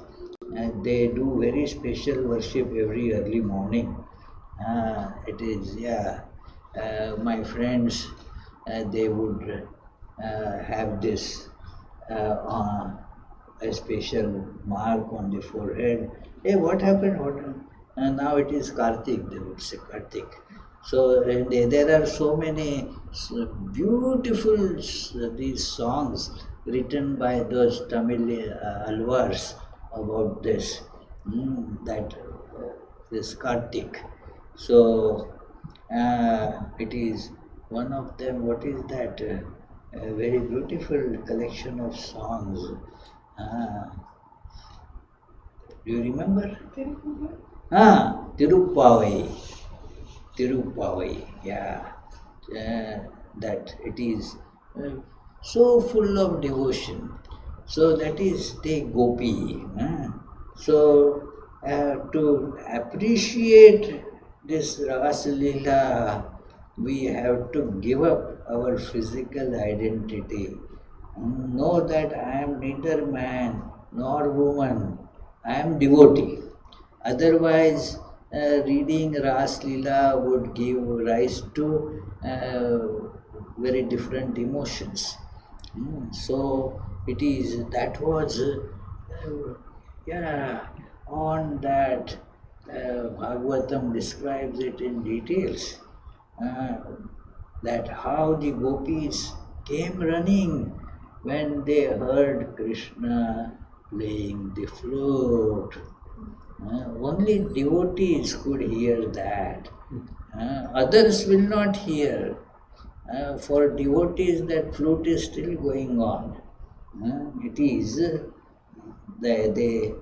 they do very special worship every early morning. It is, yeah, my friends, they would have this a special mark on the forehead. Hey, what happened? What happened? And now it is Kartik, they would say Kartik. So there are so many beautiful these songs written by those Tamil alvars about this, this Kartik. So it is one of them. What is that? A very beautiful collection of songs. Uh, do you remember? Tirupavai. Tirupavai, yeah. That it is so full of devotion. So that is the gopi. So to appreciate this Rasa Leela, we have to give up our physical identity. Know that I am neither man nor woman, I am devotee. Otherwise, reading Ras Leela would give rise to very different emotions. So it is that was yeah, on that Bhagavatam describes it in details, uh, that how the gopis came running when they heard Krishna playing the flute. Only devotees could hear that. Others will not hear. For devotees, that flute is still going on. It is they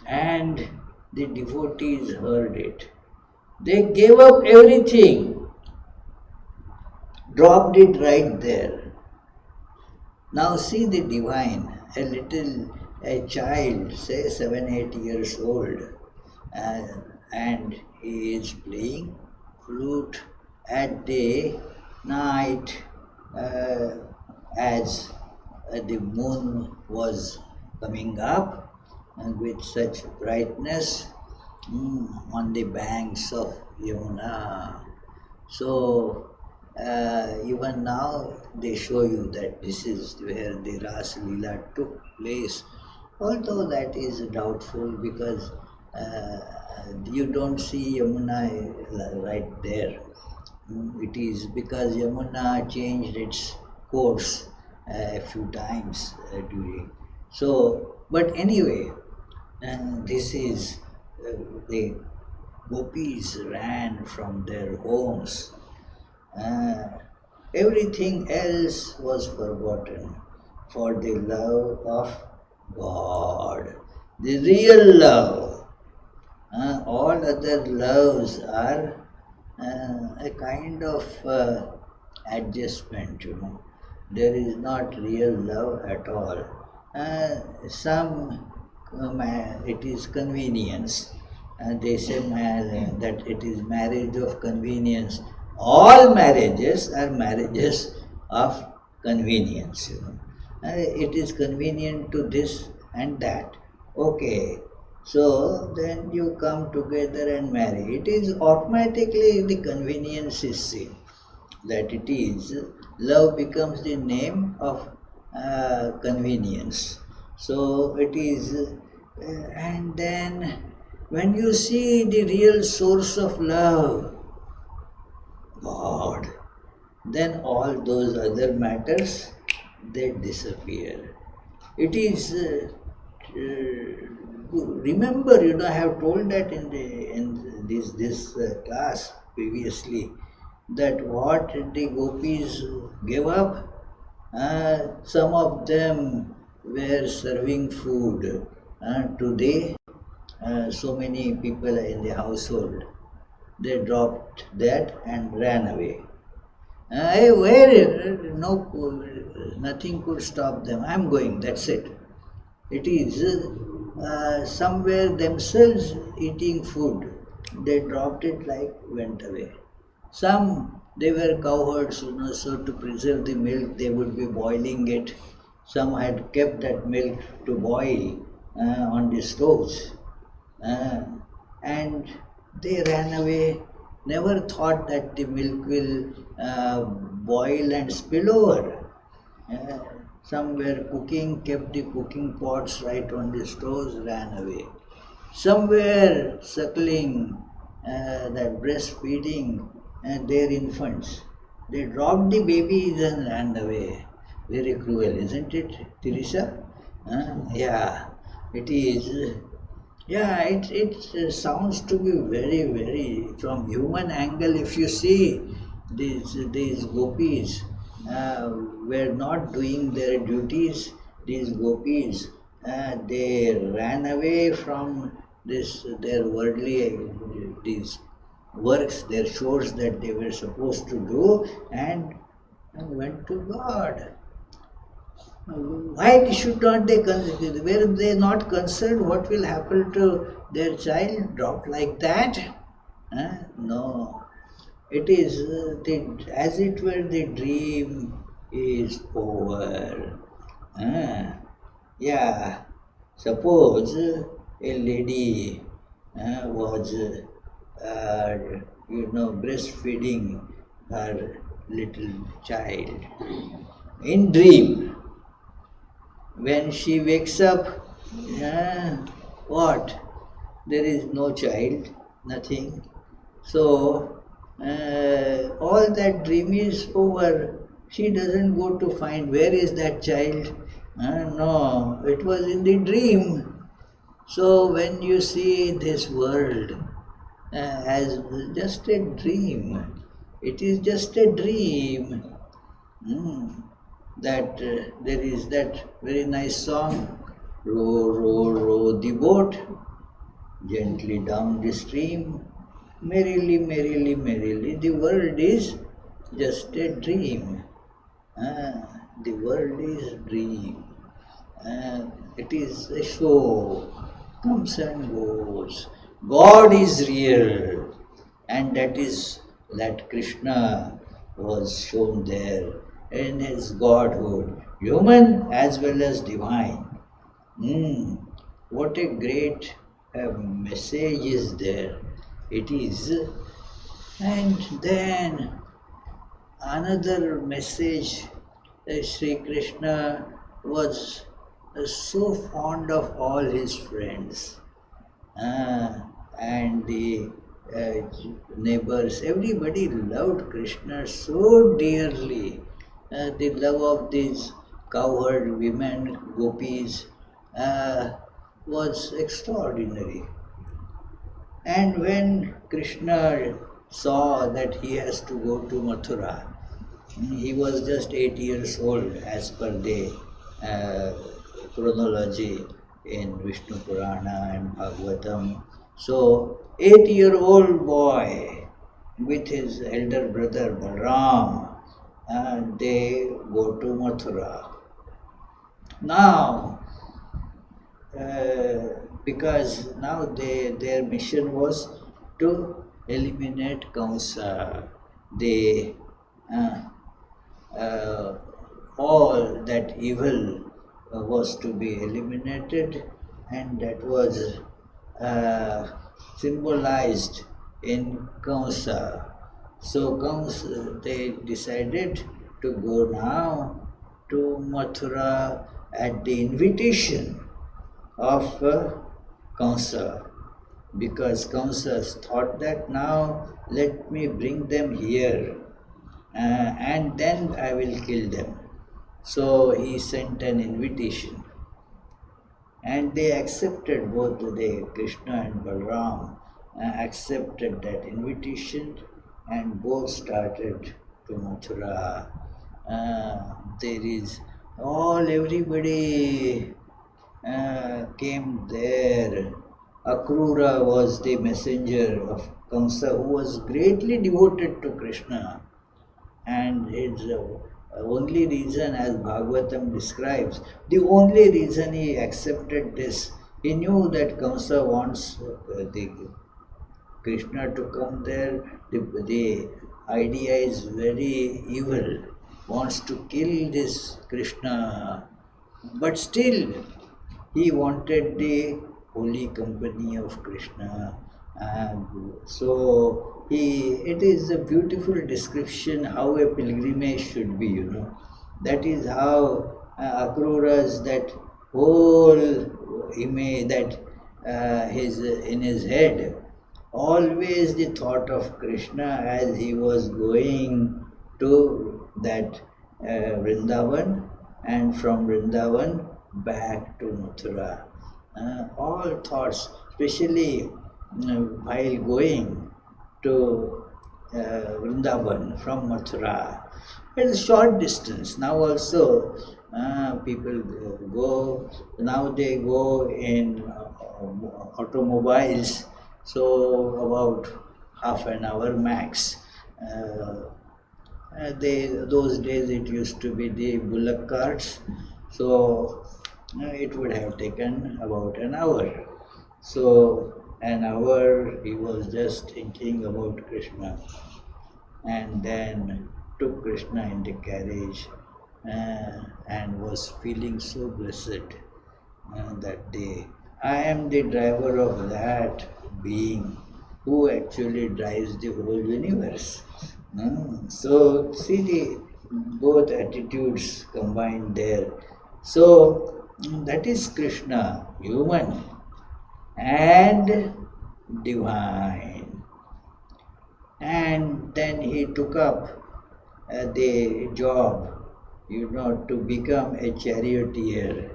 and the devotees heard it. They gave up everything, dropped it right there. Now see the divine, a child, say 7, 8 years old, and he is playing flute at the night as the moon was coming up and with such brightness on the banks of Yamuna. So even now they show you that this is where the Ras Leela took place, although that is doubtful because you don't see Yamuna right there. It is because Yamuna changed its course a few times during. So, but anyway, and this is the gopis ran from their homes. Uh, Everything else was forgotten for the love of God, the real love. All other loves are a kind of adjustment. There is not real love at all. Some it is convenience. They say that it is marriage of convenience. All marriages are marriages of convenience. It is convenient to this and that. Okay, so then you come together and marry. It is automatically the convenience is seen. That it is, love becomes the name of convenience. So it is, and then when you see the real source of love, God, then all those other matters they disappear. It is remember, I have told that in this class previously, that what the gopis gave up, some of them were serving food to the so many people in the household. They dropped that and ran away. Where no, nothing could stop them. I'm going. That's it. It is somewhere themselves eating food. They dropped it like went away. Some they were cowherds, so to preserve the milk they would be boiling it. Some had kept that milk to boil on the stoves, uh, and they ran away. Never thought that the milk will boil and spill over. Uh, some were cooking, kept the cooking pots right on the stoves, ran away. Some were suckling, that breastfeeding their infants. They dropped the babies and ran away. Very cruel, isn't it, Teresa? Yeah, it is. Yeah, it sounds to be very, very, from human angle, if you see, these gopis were not doing their duties. These gopis, they ran away from this, their worldly, these works, their chores that they were supposed to do, and went to God. Why should not they consider? Were they not concerned what will happen to their child dropped like that? No. It is as it were the dream is over. Yeah. Suppose a lady was breastfeeding her little child. In dream, when she wakes up, what? There is no child, nothing. So, all that dream is over. She doesn't go to find where is that child. No, it was in the dream. So, when you see this world as just a dream, it is just a dream. That there is that very nice song, row, row, row the boat gently down the stream, merrily, merrily, merrily. The world is just a dream. The world is dream. It is a show, comes and goes. God is real, and that Krishna was shown there in his godhood, human as well as divine. What a great message is there. It is. And then another message, Sri Krishna was so fond of all his friends and the neighbors. Everybody loved Krishna so dearly. The love of these cowherd women, gopis, was extraordinary. And when Krishna saw that he has to go to Mathura, he was just 8 years old as per the chronology in Vishnu Purana and Bhagavatam. So, 8-year-old boy with his elder brother Balram, they go to Mathura. Now, because now their mission was to eliminate Kamsa. They all that evil was to be eliminated, and that was symbolized in Kamsa. So Kamsa, they decided to go now to Mathura at the invitation of Kamsa, because Kamsa thought that now let me bring them here and then I will kill them. So he sent an invitation, and they accepted, both the Krishna and Balram accepted that invitation, and both started to Mathura. There is everybody came there. Akrura was the messenger of Kamsa, who was greatly devoted to Krishna. And his only reason, as Bhagavatam describes, the only reason he accepted this, he knew that Kamsa wants the Krishna to come there. The idea is very evil, wants to kill this Krishna, but still he wanted the holy company of Krishna. And so it is a beautiful description how a pilgrimage should be, That is how Akrura's that whole image that his in his head, always the thought of Krishna as he was going to that Vrindavan, and from Vrindavan back to Mathura. All thoughts, especially while going to Vrindavan from Mathura. It's a short distance. Now also people go, now they go in automobiles, so about half an hour max. Those days it used to be the bullock carts, so it would have taken about an hour. So an hour he was just thinking about Krishna, and then took Krishna in the carriage and was feeling so blessed that day. I am the driver of that being who actually drives the whole universe. So see the both attitudes combined there. So that is Krishna, human and divine. And then he took up the job, to become a charioteer.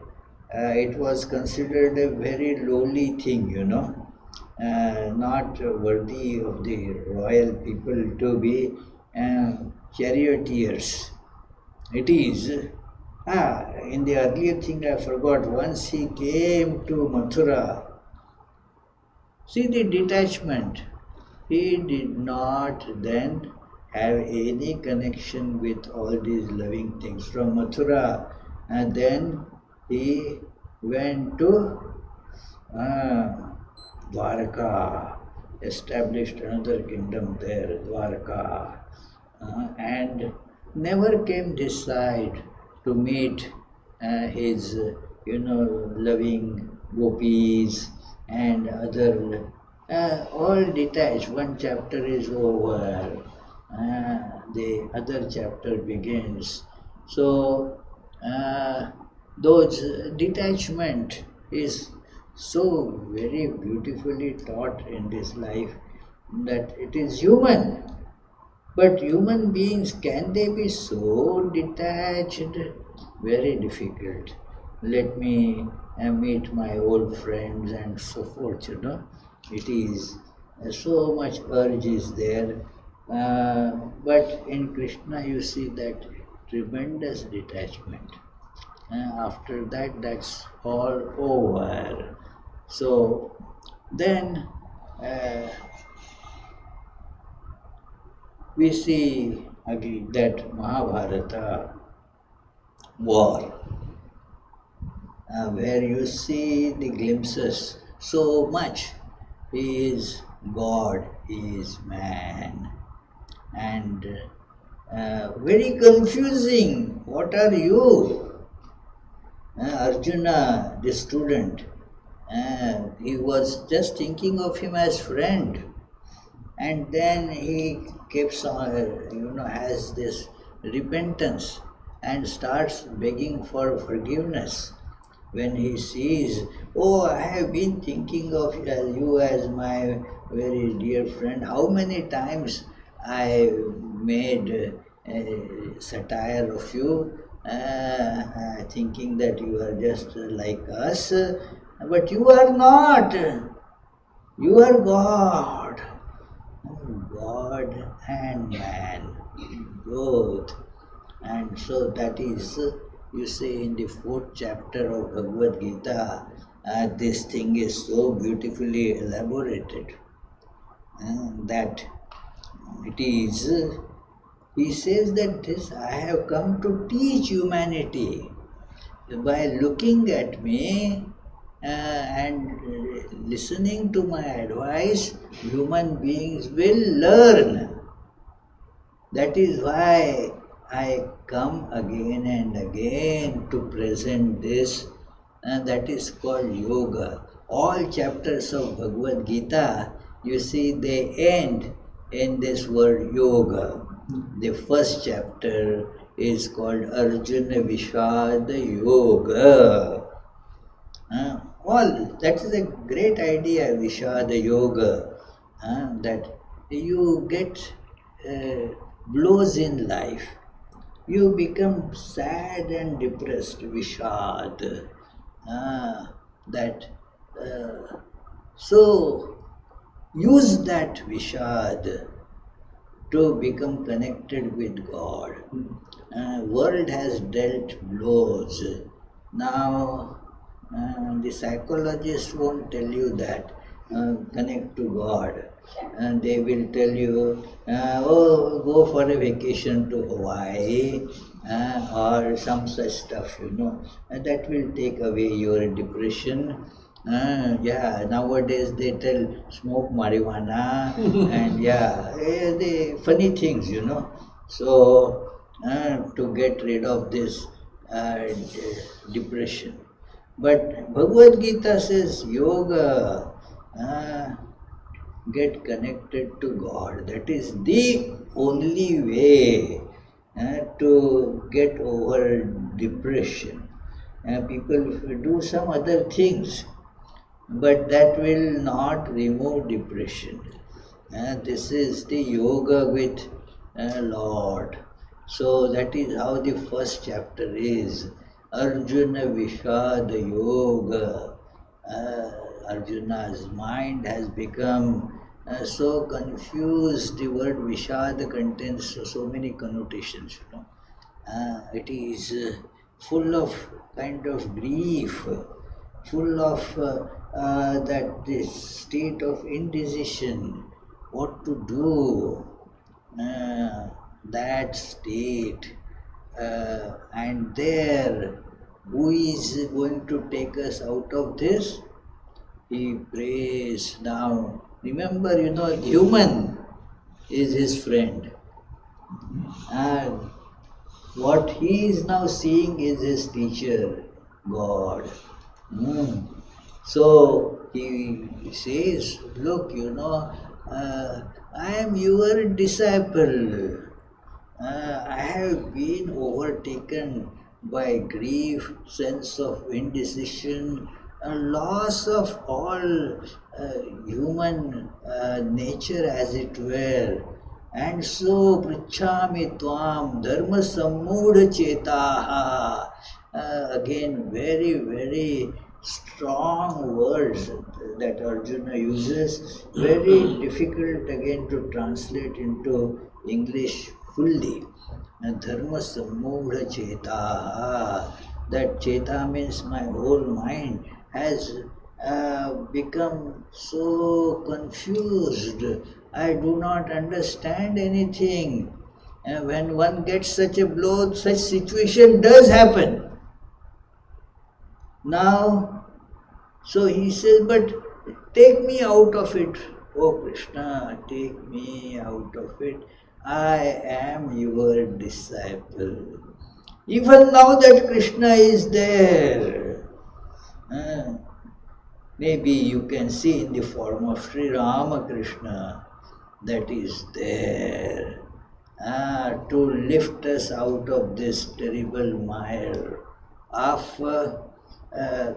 It was considered a very lowly thing, not worthy of the royal people to be charioteers. It is. In the earlier thing I forgot, once he came to Mathura, see the detachment. He did not then have any connection with all these loving things from Mathura, and then he went to Dwarka, established another kingdom there, Dwarka, and never came this side to meet his, loving gopis and other, all detached. One chapter is over, the other chapter begins. So, those detachment is so very beautifully taught in this life that it is human. But human beings, can they be so detached? Very difficult. Let me meet my old friends and so forth, It is so much urge is there. But in Krishna you see that tremendous detachment. After that, that's all over. So then we see again that Mahabharata war, where you see the glimpses so much. He is God, he is man, and very confusing. What are you? Arjuna, the student, he was just thinking of him as friend, and then he keeps on, has this repentance and starts begging for forgiveness when he sees, oh, I have been thinking of you as my very dear friend. How many times I made satire of you, thinking that you are just like us, but you are not. You are God. God and man, both. And so that is, you say in the 4th chapter of Bhagavad Gita, this thing is so beautifully elaborated that it is He says that this I have come to teach humanity. By looking at me and listening to my advice, human beings will learn. That is why I come again and again to present this, and that is called yoga. All chapters of Bhagavad Gita, you see, they end in this word yoga. The first chapter is called Arjuna Vishada Yoga. All that is a great idea, Vishada Yoga, that you get blows in life, you become sad and depressed, Vishad. That so use that Vishad to become connected with God. World has dealt blows. Now, the psychologists won't tell you that. Connect to God. And they will tell you, oh, go for a vacation to Hawaii or some such stuff, and that will take away your depression. Yeah, nowadays they tell smoke marijuana and the funny things, So to get rid of this depression. But Bhagavad Gita says yoga, get connected to God. That is the only way to get over depression. People do some other things, but that will not remove depression. This is the yoga with Lord. So that is how the first chapter is. Arjuna Vishada Yoga. Arjuna's mind has become so confused. The word Vishada contains so many connotations. It is full of kind of grief, full of that this state of indecision, what to do, that state, and there, who is going to take us out of this? He prays now. Remember, human is his friend, and what he is now seeing is his teacher, God. So he says, look, I am your disciple. I have been overtaken by grief, sense of indecision, a loss of all human nature as it were. And so, pruchhami tvam dharma sammudha chetaha. Again, very, very strong words that Arjuna uses, very difficult again to translate into English fully. Dharma sammudha chetaha. That cheta means my whole mind has become so confused. I do not understand anything. And when one gets such a blow, such situation does happen. Now, so he says, but take me out of it, oh Krishna, take me out of it. I am your disciple. Even now that Krishna is there, maybe you can see in the form of Sri Ramakrishna that is there to lift us out of this terrible mire of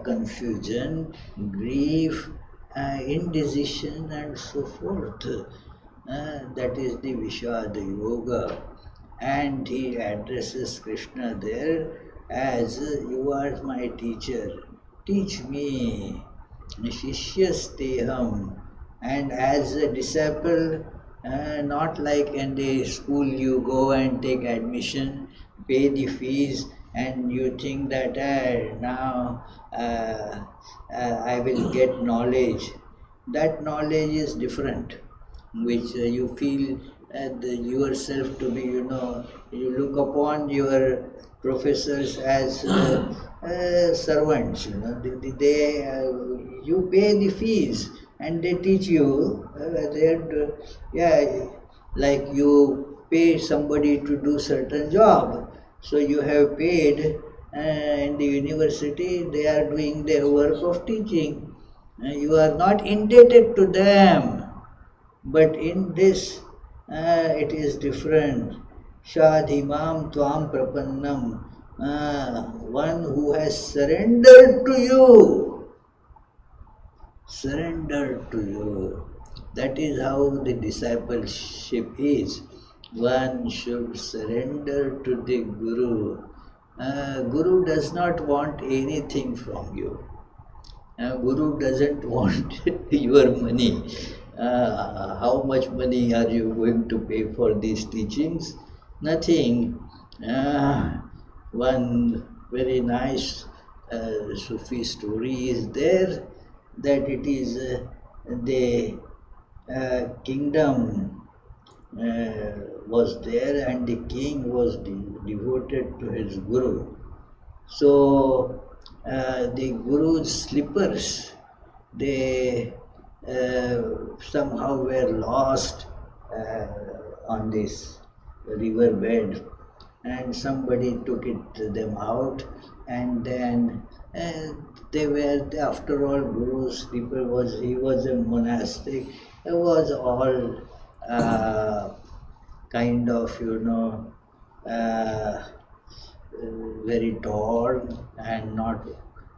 confusion, grief, indecision and so forth. That is the Vishada Yoga. And he addresses Krishna there as, you are my teacher, teach me, Shishyasteham. And as a disciple, not like in the school you go and take admission, pay the fees, and you think that now I will get knowledge. That knowledge is different, which you feel yourself to be, you look upon your professors as servants, you pay the fees and they teach you, yeah, like you pay somebody to do certain job. So you have paid in the university, they are doing their work of teaching. You are not indebted to them. But in this, it is different. Shadhimam tvam prapannam. One who has surrendered to you. Surrendered to you. That is how the discipleship is. One should surrender to the Guru. Guru does not want anything from you. Guru doesn't want your money. How much money are you going to pay for these teachings? Nothing. One very nice Sufi story is there that it is the kingdom was there and the king was devoted to his Guru. So the Guru's slippers, they somehow were lost on this riverbed, and somebody took them out, and then they were, after all, Guru's slipper was, he was a monastic, it was all kind of, very tall and not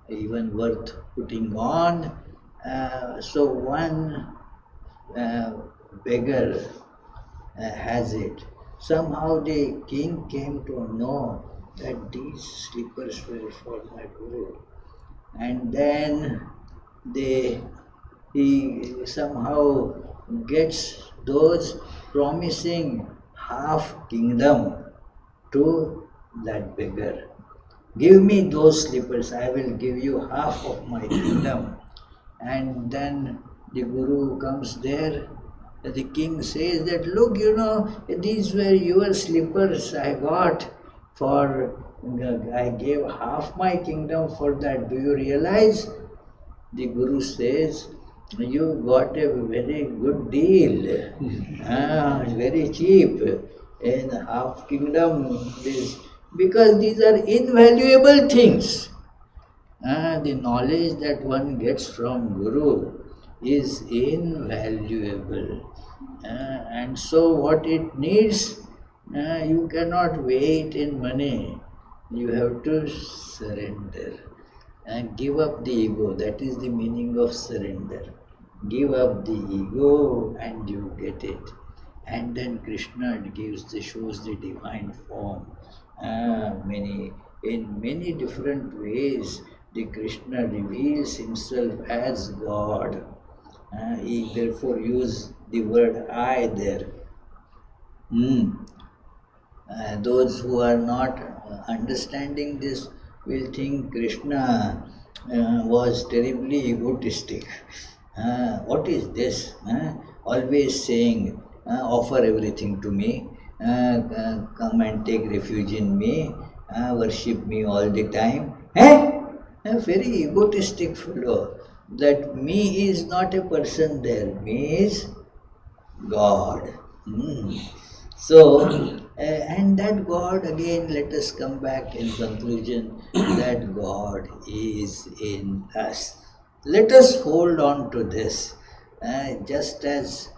even worth putting on. So one beggar has it. Somehow the king came to know that these slippers were for my Guru. And then he somehow gets those, promising half kingdom to that beggar. Give me those slippers, I will give you half of my kingdom. And then the Guru comes there. The king says that, look, these were your slippers I got for, I gave half my kingdom for that. Do you realize? The Guru says, you got a very good deal, very cheap, in half kingdom, because these are invaluable things. The knowledge that one gets from Guru is invaluable. And so what it needs, you cannot wait in money. You have to surrender and give up the ego. That is the meaning of surrender. Give up the ego and you get it. And then Krishna shows the divine form. In many different ways, the Krishna reveals himself as God. He therefore used the word I there. Those who are not understanding this will think Krishna was terribly egotistic. What is this? Always saying, offer everything to me, come and take refuge in me, worship me all the time. A very egotistic fellow. That me is not a person there, me is God. So, and that God, again, let us come back in conclusion, that God is in us. Let us hold on to this. Just as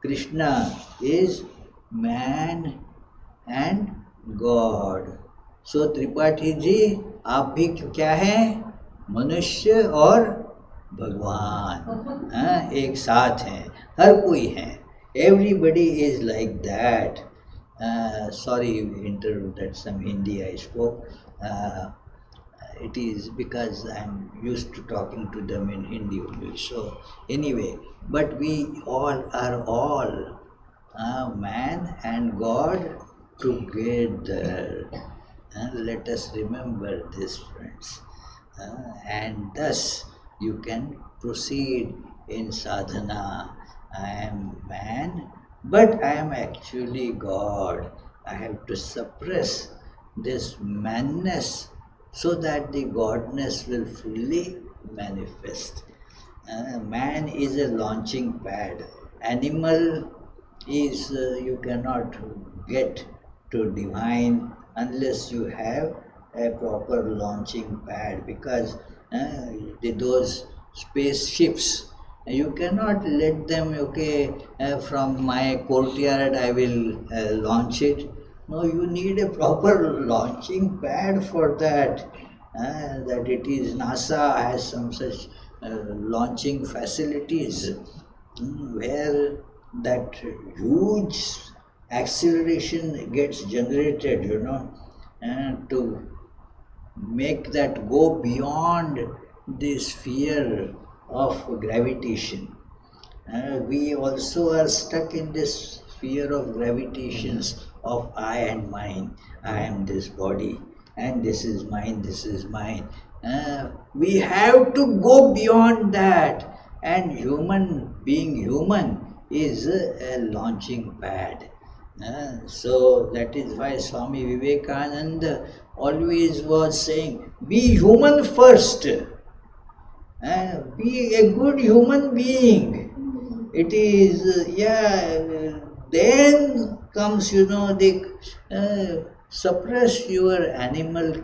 Krishna is man and God. So Tripathi ji, आप भी क्या हैं? मनुष्य और भगवान एक साथ हैं, हर कोई हैं. Everybody is like that. Sorry, that some Hindi I spoke. It is because I'm used to talking to them in Hindi only. So anyway, but we all are man and God together. Let us remember this, friends. And thus you can proceed in sadhana. I am man but I am actually God. I have to suppress this madness so that the Godness will fully manifest. Man is a launching pad. Animal is you cannot get to divine unless you have a proper launching pad, because those spaceships you cannot let them, okay, from my courtyard I will launch it. No, you need a proper launching pad for that. That it is NASA has some such launching facilities, where that huge acceleration gets generated, and to make that go beyond the sphere of gravitation. We also are stuck in this sphere of gravitations of I and mine. I am this body, and this is mine, this is mine. We have to go beyond that, and being human is a launching pad. So that is why Swami Vivekananda always was saying, be human first. Be a good human being. It is, then comes, suppress your animal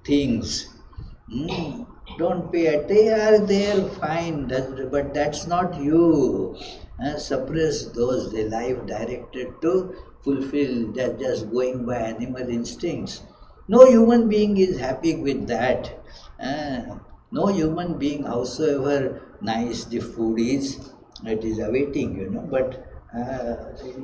things. Don't pay attention. They are there, fine, but that's not you. Suppress those, the life directed to fulfill that, just going by animal instincts. No human being is happy with that. No human being, howsoever nice the food is, it is awaiting, but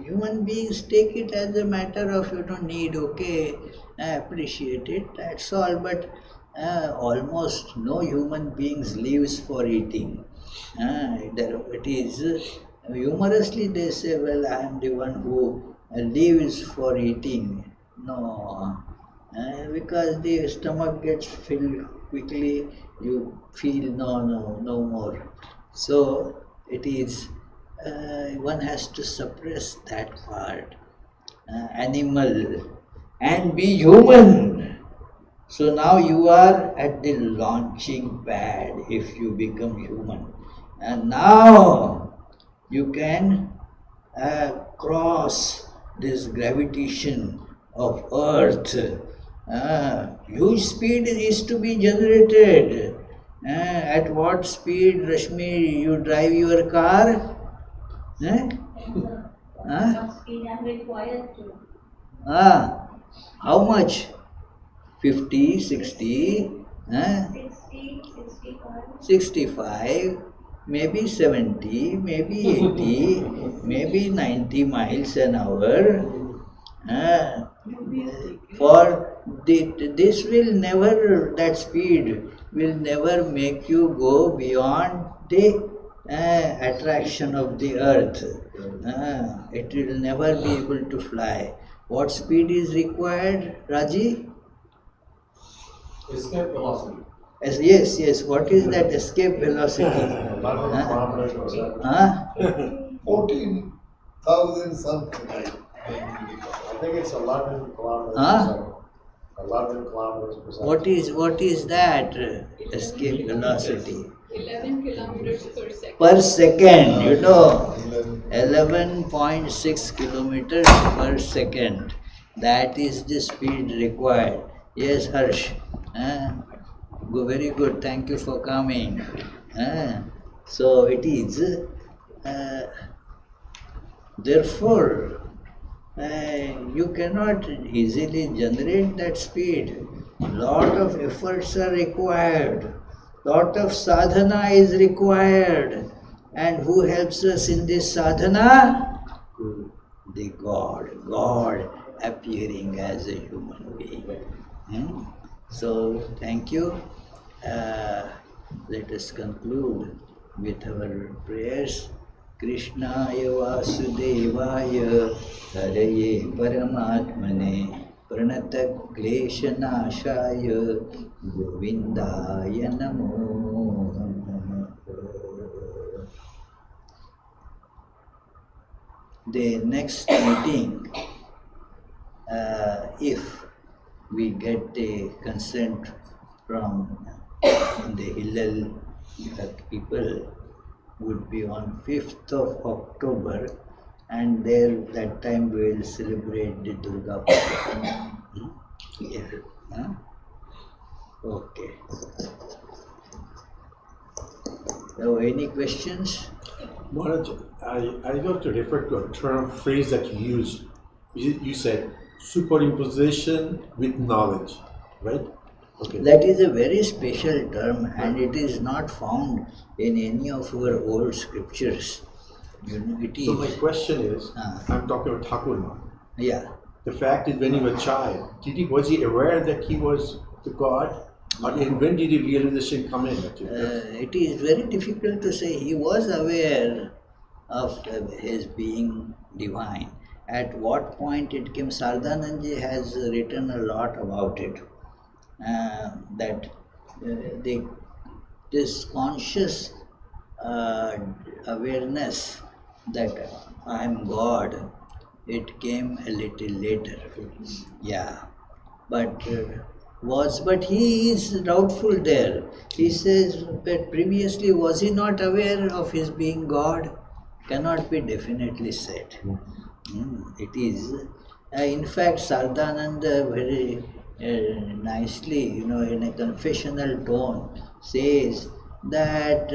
human beings take it as a matter of, need, okay, appreciate it, that's all. But almost no human beings lives for eating. It is humorously they say, well, I am the one who lives for eating. No, because the stomach gets filled quickly, you feel no more. So it is, one has to suppress that part, animal, and be human. So now you are at the launching pad if you become human. And now you can cross this gravitation of earth. Huge speed is to be generated. At what speed, Rashmi, you drive your car? What speed I'm required to? How much? 50, 60, 60, 65. 65, maybe 70, maybe 80, maybe 90 miles an hour. For this will never, that speed will never make you go beyond the attraction of the earth. It will never be able to fly. What speed is required, Raji? Escape velocity. Yes. What is that escape velocity? 11 kilometers per second. 14,000 something. I think it's 11 kilometers per second. 11 kilometers per second. What is that escape velocity? 11 kilometers per second. Per second, 11.6 kilometers per second. That is the speed required. Yes, Harsh. Go, very good. Thank you for coming. So it is. Therefore, you cannot easily generate that speed. Lot of efforts are required. Lot of sadhana is required. And who helps us in this sadhana? The God appearing as a human being. So, thank you. Let us conclude with our prayers. Krishnaya Vasudevaya Haraye Paramatmane Pranata Kleshanashaya Govindaya Namo. the next meeting, if we get the consent from the Hillel people, would be on 5th of October, and there that time we will celebrate the Durga Puja. Yeah. Huh? Okay. So any questions? Maharaj, I got to refer to a term, phrase that you used. You said superimposition with knowledge, right? Okay. That is a very special term, and it is not found in any of our old scriptures. You know, it is. So my question is, I'm talking about Thakur now. Yeah. The fact is, when he was a child, was he aware that he was the God? And when did the realization come in? It is very difficult to say. He was aware of his being divine. At what point it came, Sardananji has written a lot about it. This conscious awareness that I am God, it came a little later. Yeah, but he is doubtful there. He says, but previously was he not aware of his being God? Cannot be definitely said. It is. In fact, Sardananda very nicely, in a confessional tone, says that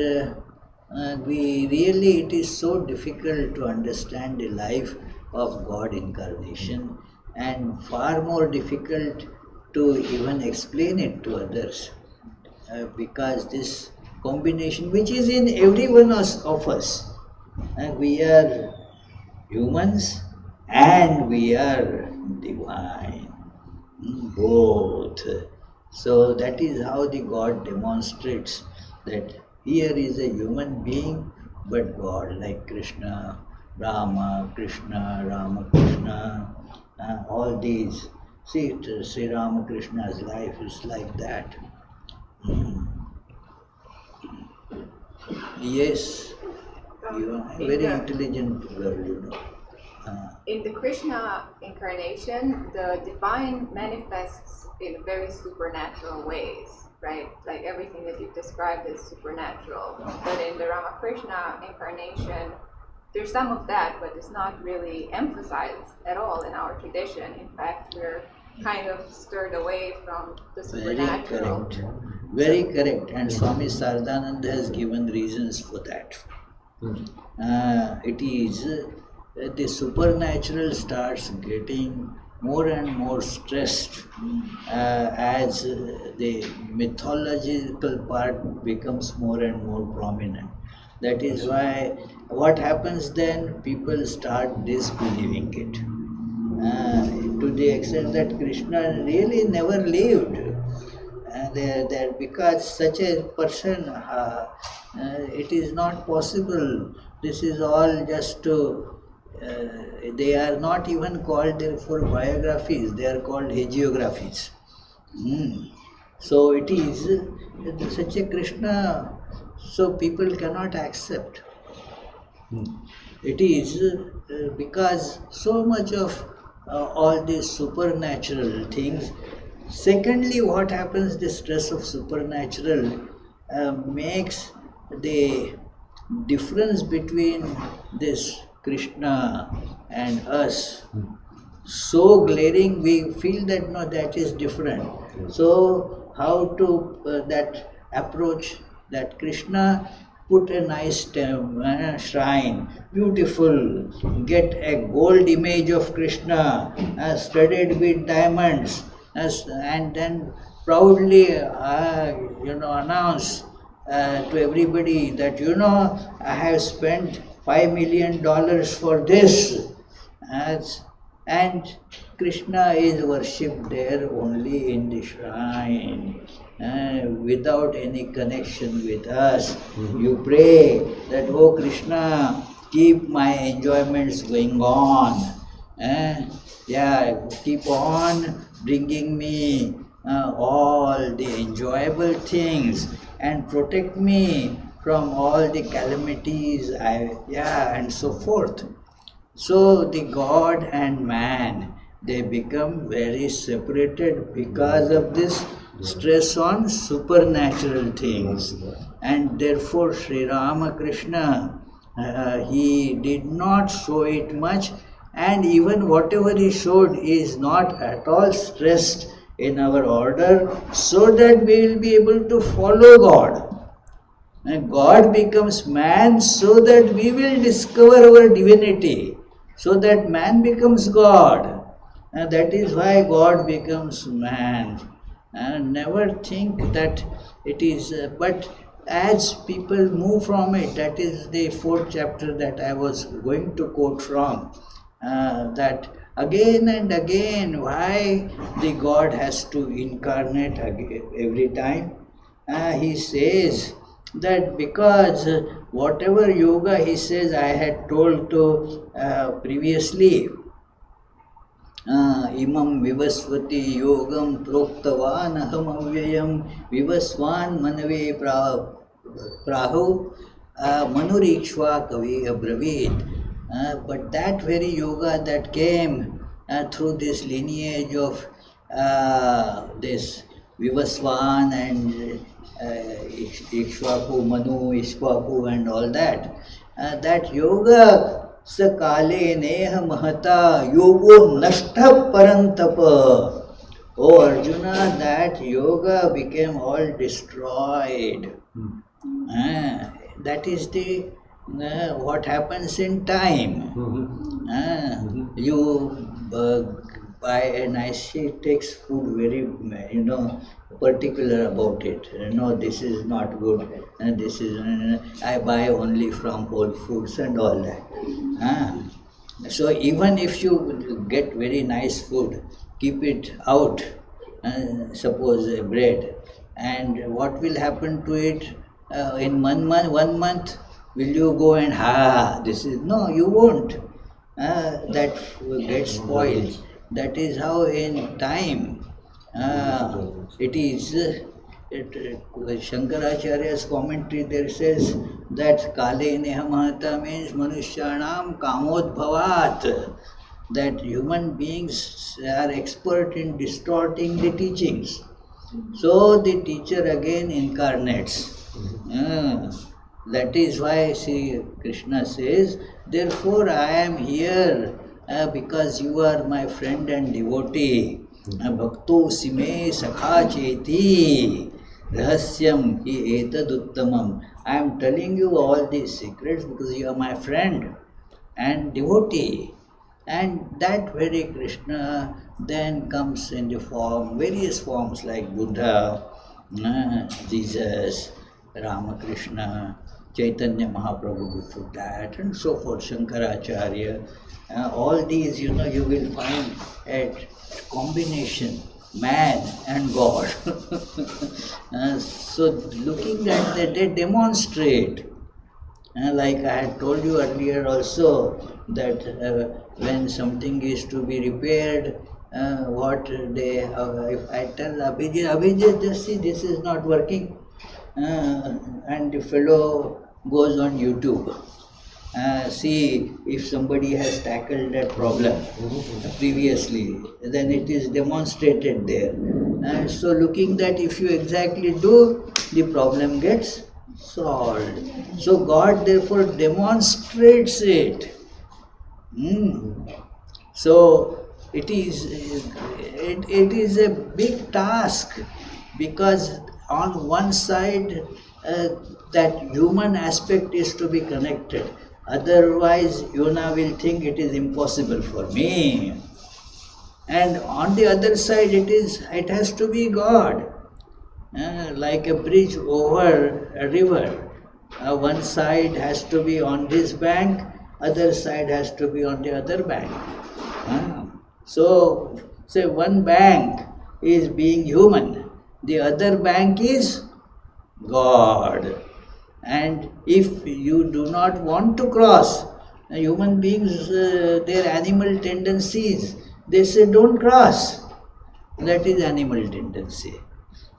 it is so difficult to understand the life of God incarnation, and far more difficult to even explain it to others, because this combination, which is in every one of us, we are humans and we are divine, both. So that is how the God demonstrates that here is a human being but God, like Krishna, Rama, Krishna, all these. See, Sri Ramakrishna's life is like that. Yes, you are a very intelligent girl, In the Krishna incarnation, the divine manifests in very supernatural ways, right? Like everything that you've described is supernatural. But in the Ramakrishna incarnation, there's some of that, but it's not really emphasized at all in our tradition. In fact, we're kind of stirred away from the supernatural. Very correct. And Swami Sardananda has given reasons for that. It is the supernatural starts getting more and more stressed as the mythological part becomes more and more prominent. That is why what happens then, people start disbelieving it to the extent that Krishna really never lived. Because such a person, it is not possible. This is all just to, they are not even called therefore biographies, they are called hagiographies. So it is such a Krishna, so people cannot accept. It is because so much of all these supernatural things. Secondly, what happens, the stress of supernatural makes the difference between this Krishna and us so glaring, we feel that no, that is different. So how to that approach, that Krishna put a nice shrine, beautiful, get a gold image of Krishna studded with diamonds, and then proudly announce to everybody that I have spent $5 million for this, and Krishna is worshipped there only in the shrine, without any connection with us. You pray that, oh Krishna, keep my enjoyments going on. Keep on bringing me all the enjoyable things and protect me from all the calamities, and so forth. So the God and man, they become very separated because of this stress on supernatural things. And therefore Sri Ramakrishna, he did not show it much, and even whatever he showed is not at all stressed in our order, so that we will be able to follow God. And God becomes man so that we will discover our divinity, so that man becomes God. And that is why God becomes man. And never think that it is, but as people move from it, that is the fourth chapter that I was going to quote from, that again and again, why the God has to incarnate every time. He says that because whatever yoga, he says, I had told to previously, imam vivasvati yogam proktavan aham avyayam vivasvan manave prahu manurikshva kavi abravit. But that very yoga that came through this lineage of this Vivasvan and Ikshvaku, Manu, Ishvaku and all that, that yoga sakale neha mahata yogo nashtha parantapa. Oh Arjuna, that yoga became all destroyed. That is the what happens in time. You buy a nice, she takes food very, particular about it. This is not good, and this is, I buy only from Whole Foods and all that. So even if you get very nice food, keep it out, suppose bread, and what will happen to it in 1 month? Will you go and this is, no, you won't. That gets spoiled. That is how in time it is. Shankaracharya's commentary there says that Kale Nehamata means Manushyanam Kamodbhavat, that human beings are expert in distorting the teachings. So the teacher again incarnates. That is why Sri Krishna says, therefore I am here because you are my friend and devotee. Bhakto sime sakha cheti rahasyam hi etad uttamam. I am telling you all these secrets because you are my friend and devotee. And that very Krishna then comes in the form, various forms like Buddha, Jesus, Ramakrishna, Chaitanya Mahaprabhu before that, and so forth, Shankaracharya. All these, you will find a combination, man and God. So looking at that, they demonstrate. Like I had told you earlier also, that when something is to be repaired, if I tell Abhijit, just see, this is not working, and the fellow goes on YouTube, see if somebody has tackled that problem previously, then it is demonstrated there. And so looking that if you exactly do, the problem gets solved. So God therefore demonstrates it. So it is a big task, because on one side that human aspect is to be connected, otherwise Yona will think it is impossible for me. And on the other side it has to be God. Like a bridge over a river. One side has to be on this bank, other side has to be on the other bank. So, say one bank is being human, the other bank is God. And if you do not want to cross, human beings, their animal tendencies, they say don't cross. That is animal tendency.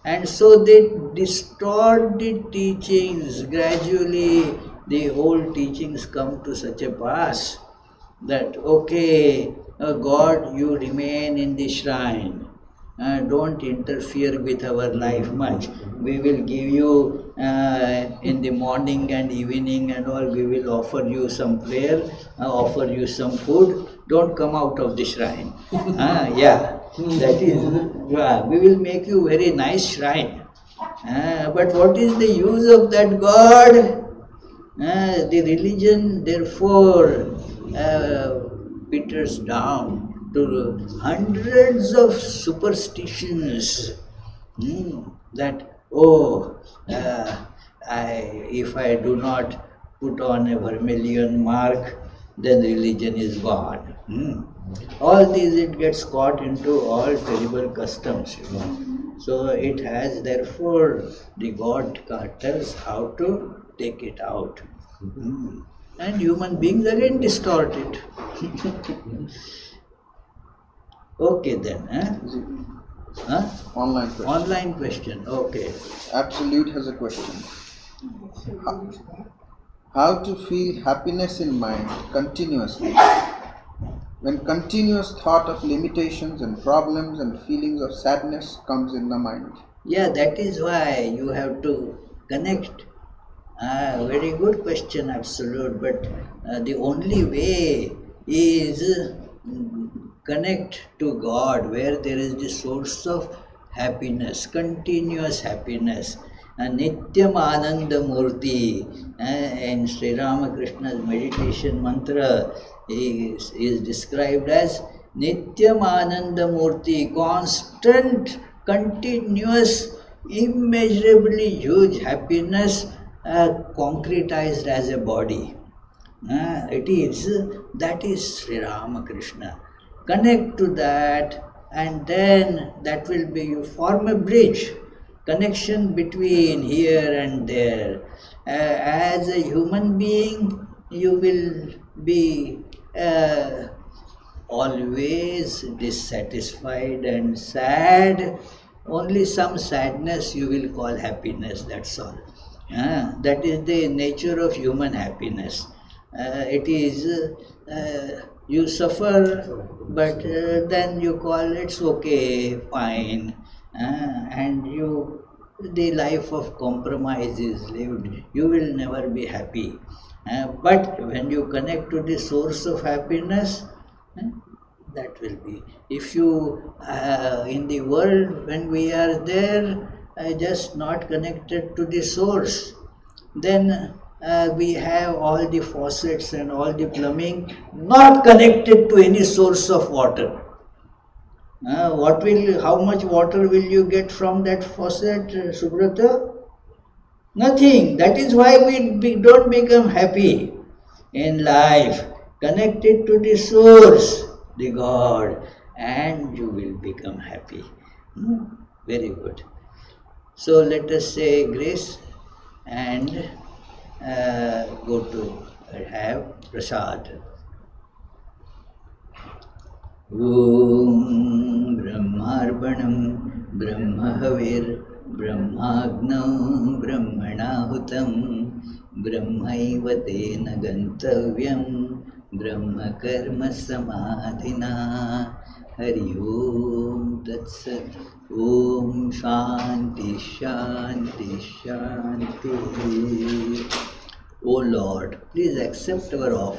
And so they distort the teachings. Gradually the old teachings come to such a pass that okay, God, you remain in the shrine. Don't interfere with our life much. We will give you in the morning and evening and all, we will offer you some prayer, offer you some food. Don't come out of the shrine. Yeah, that is, we will make you very nice shrine. But what is the use of that God? The religion, therefore, peters down to hundreds of superstitions. That, oh, if I do not put on a vermilion mark, then religion is gone. All these, it gets caught into all terrible customs, So it has, therefore, the God tells how to take it out. And human beings again distort it. Okay then, Online question. Online question, okay. Absolute has a question. How to feel happiness in mind continuously when continuous thought of limitations and problems and feelings of sadness comes in the mind? Yeah, that is why you have to connect. Very good question, absolute. But the only way is connect to God, where there is the source of happiness, continuous happiness. Nityam Ananda Murti, in Sri Ramakrishna's meditation mantra, is described as Nityam Ananda Murti, constant, continuous, immeasurably huge happiness concretized as a body. That is Sri Ramakrishna. Connect to that, and then that will be, you form a bridge, connection between here and there. As a human being, you will be always dissatisfied and sad. Only some sadness you will call happiness, that's all. That is the nature of human happiness. It is, you suffer, but then you call it's okay, fine, and the life of compromise is lived. You will never be happy. But when you connect to the source of happiness, that will be. If you, in the world, when we are there, just not connected to the source, then we have all the faucets and all the plumbing not connected to any source of water. How much water will you get from that faucet, Subrata? Nothing. That is why we don't become happy in life. Connected to the source, the God, and you will become happy. Very good. So let us say grace and go to have prasad. Om Brahmarpanam Brahmahavir Brahmagnam Brahmanahutam Brahmaiva Tena Gantavyam Brahma Karma Samadhina. Hari Om Tat Sat. Om Shanti Shanti Shanti. O Lord, please accept our offering.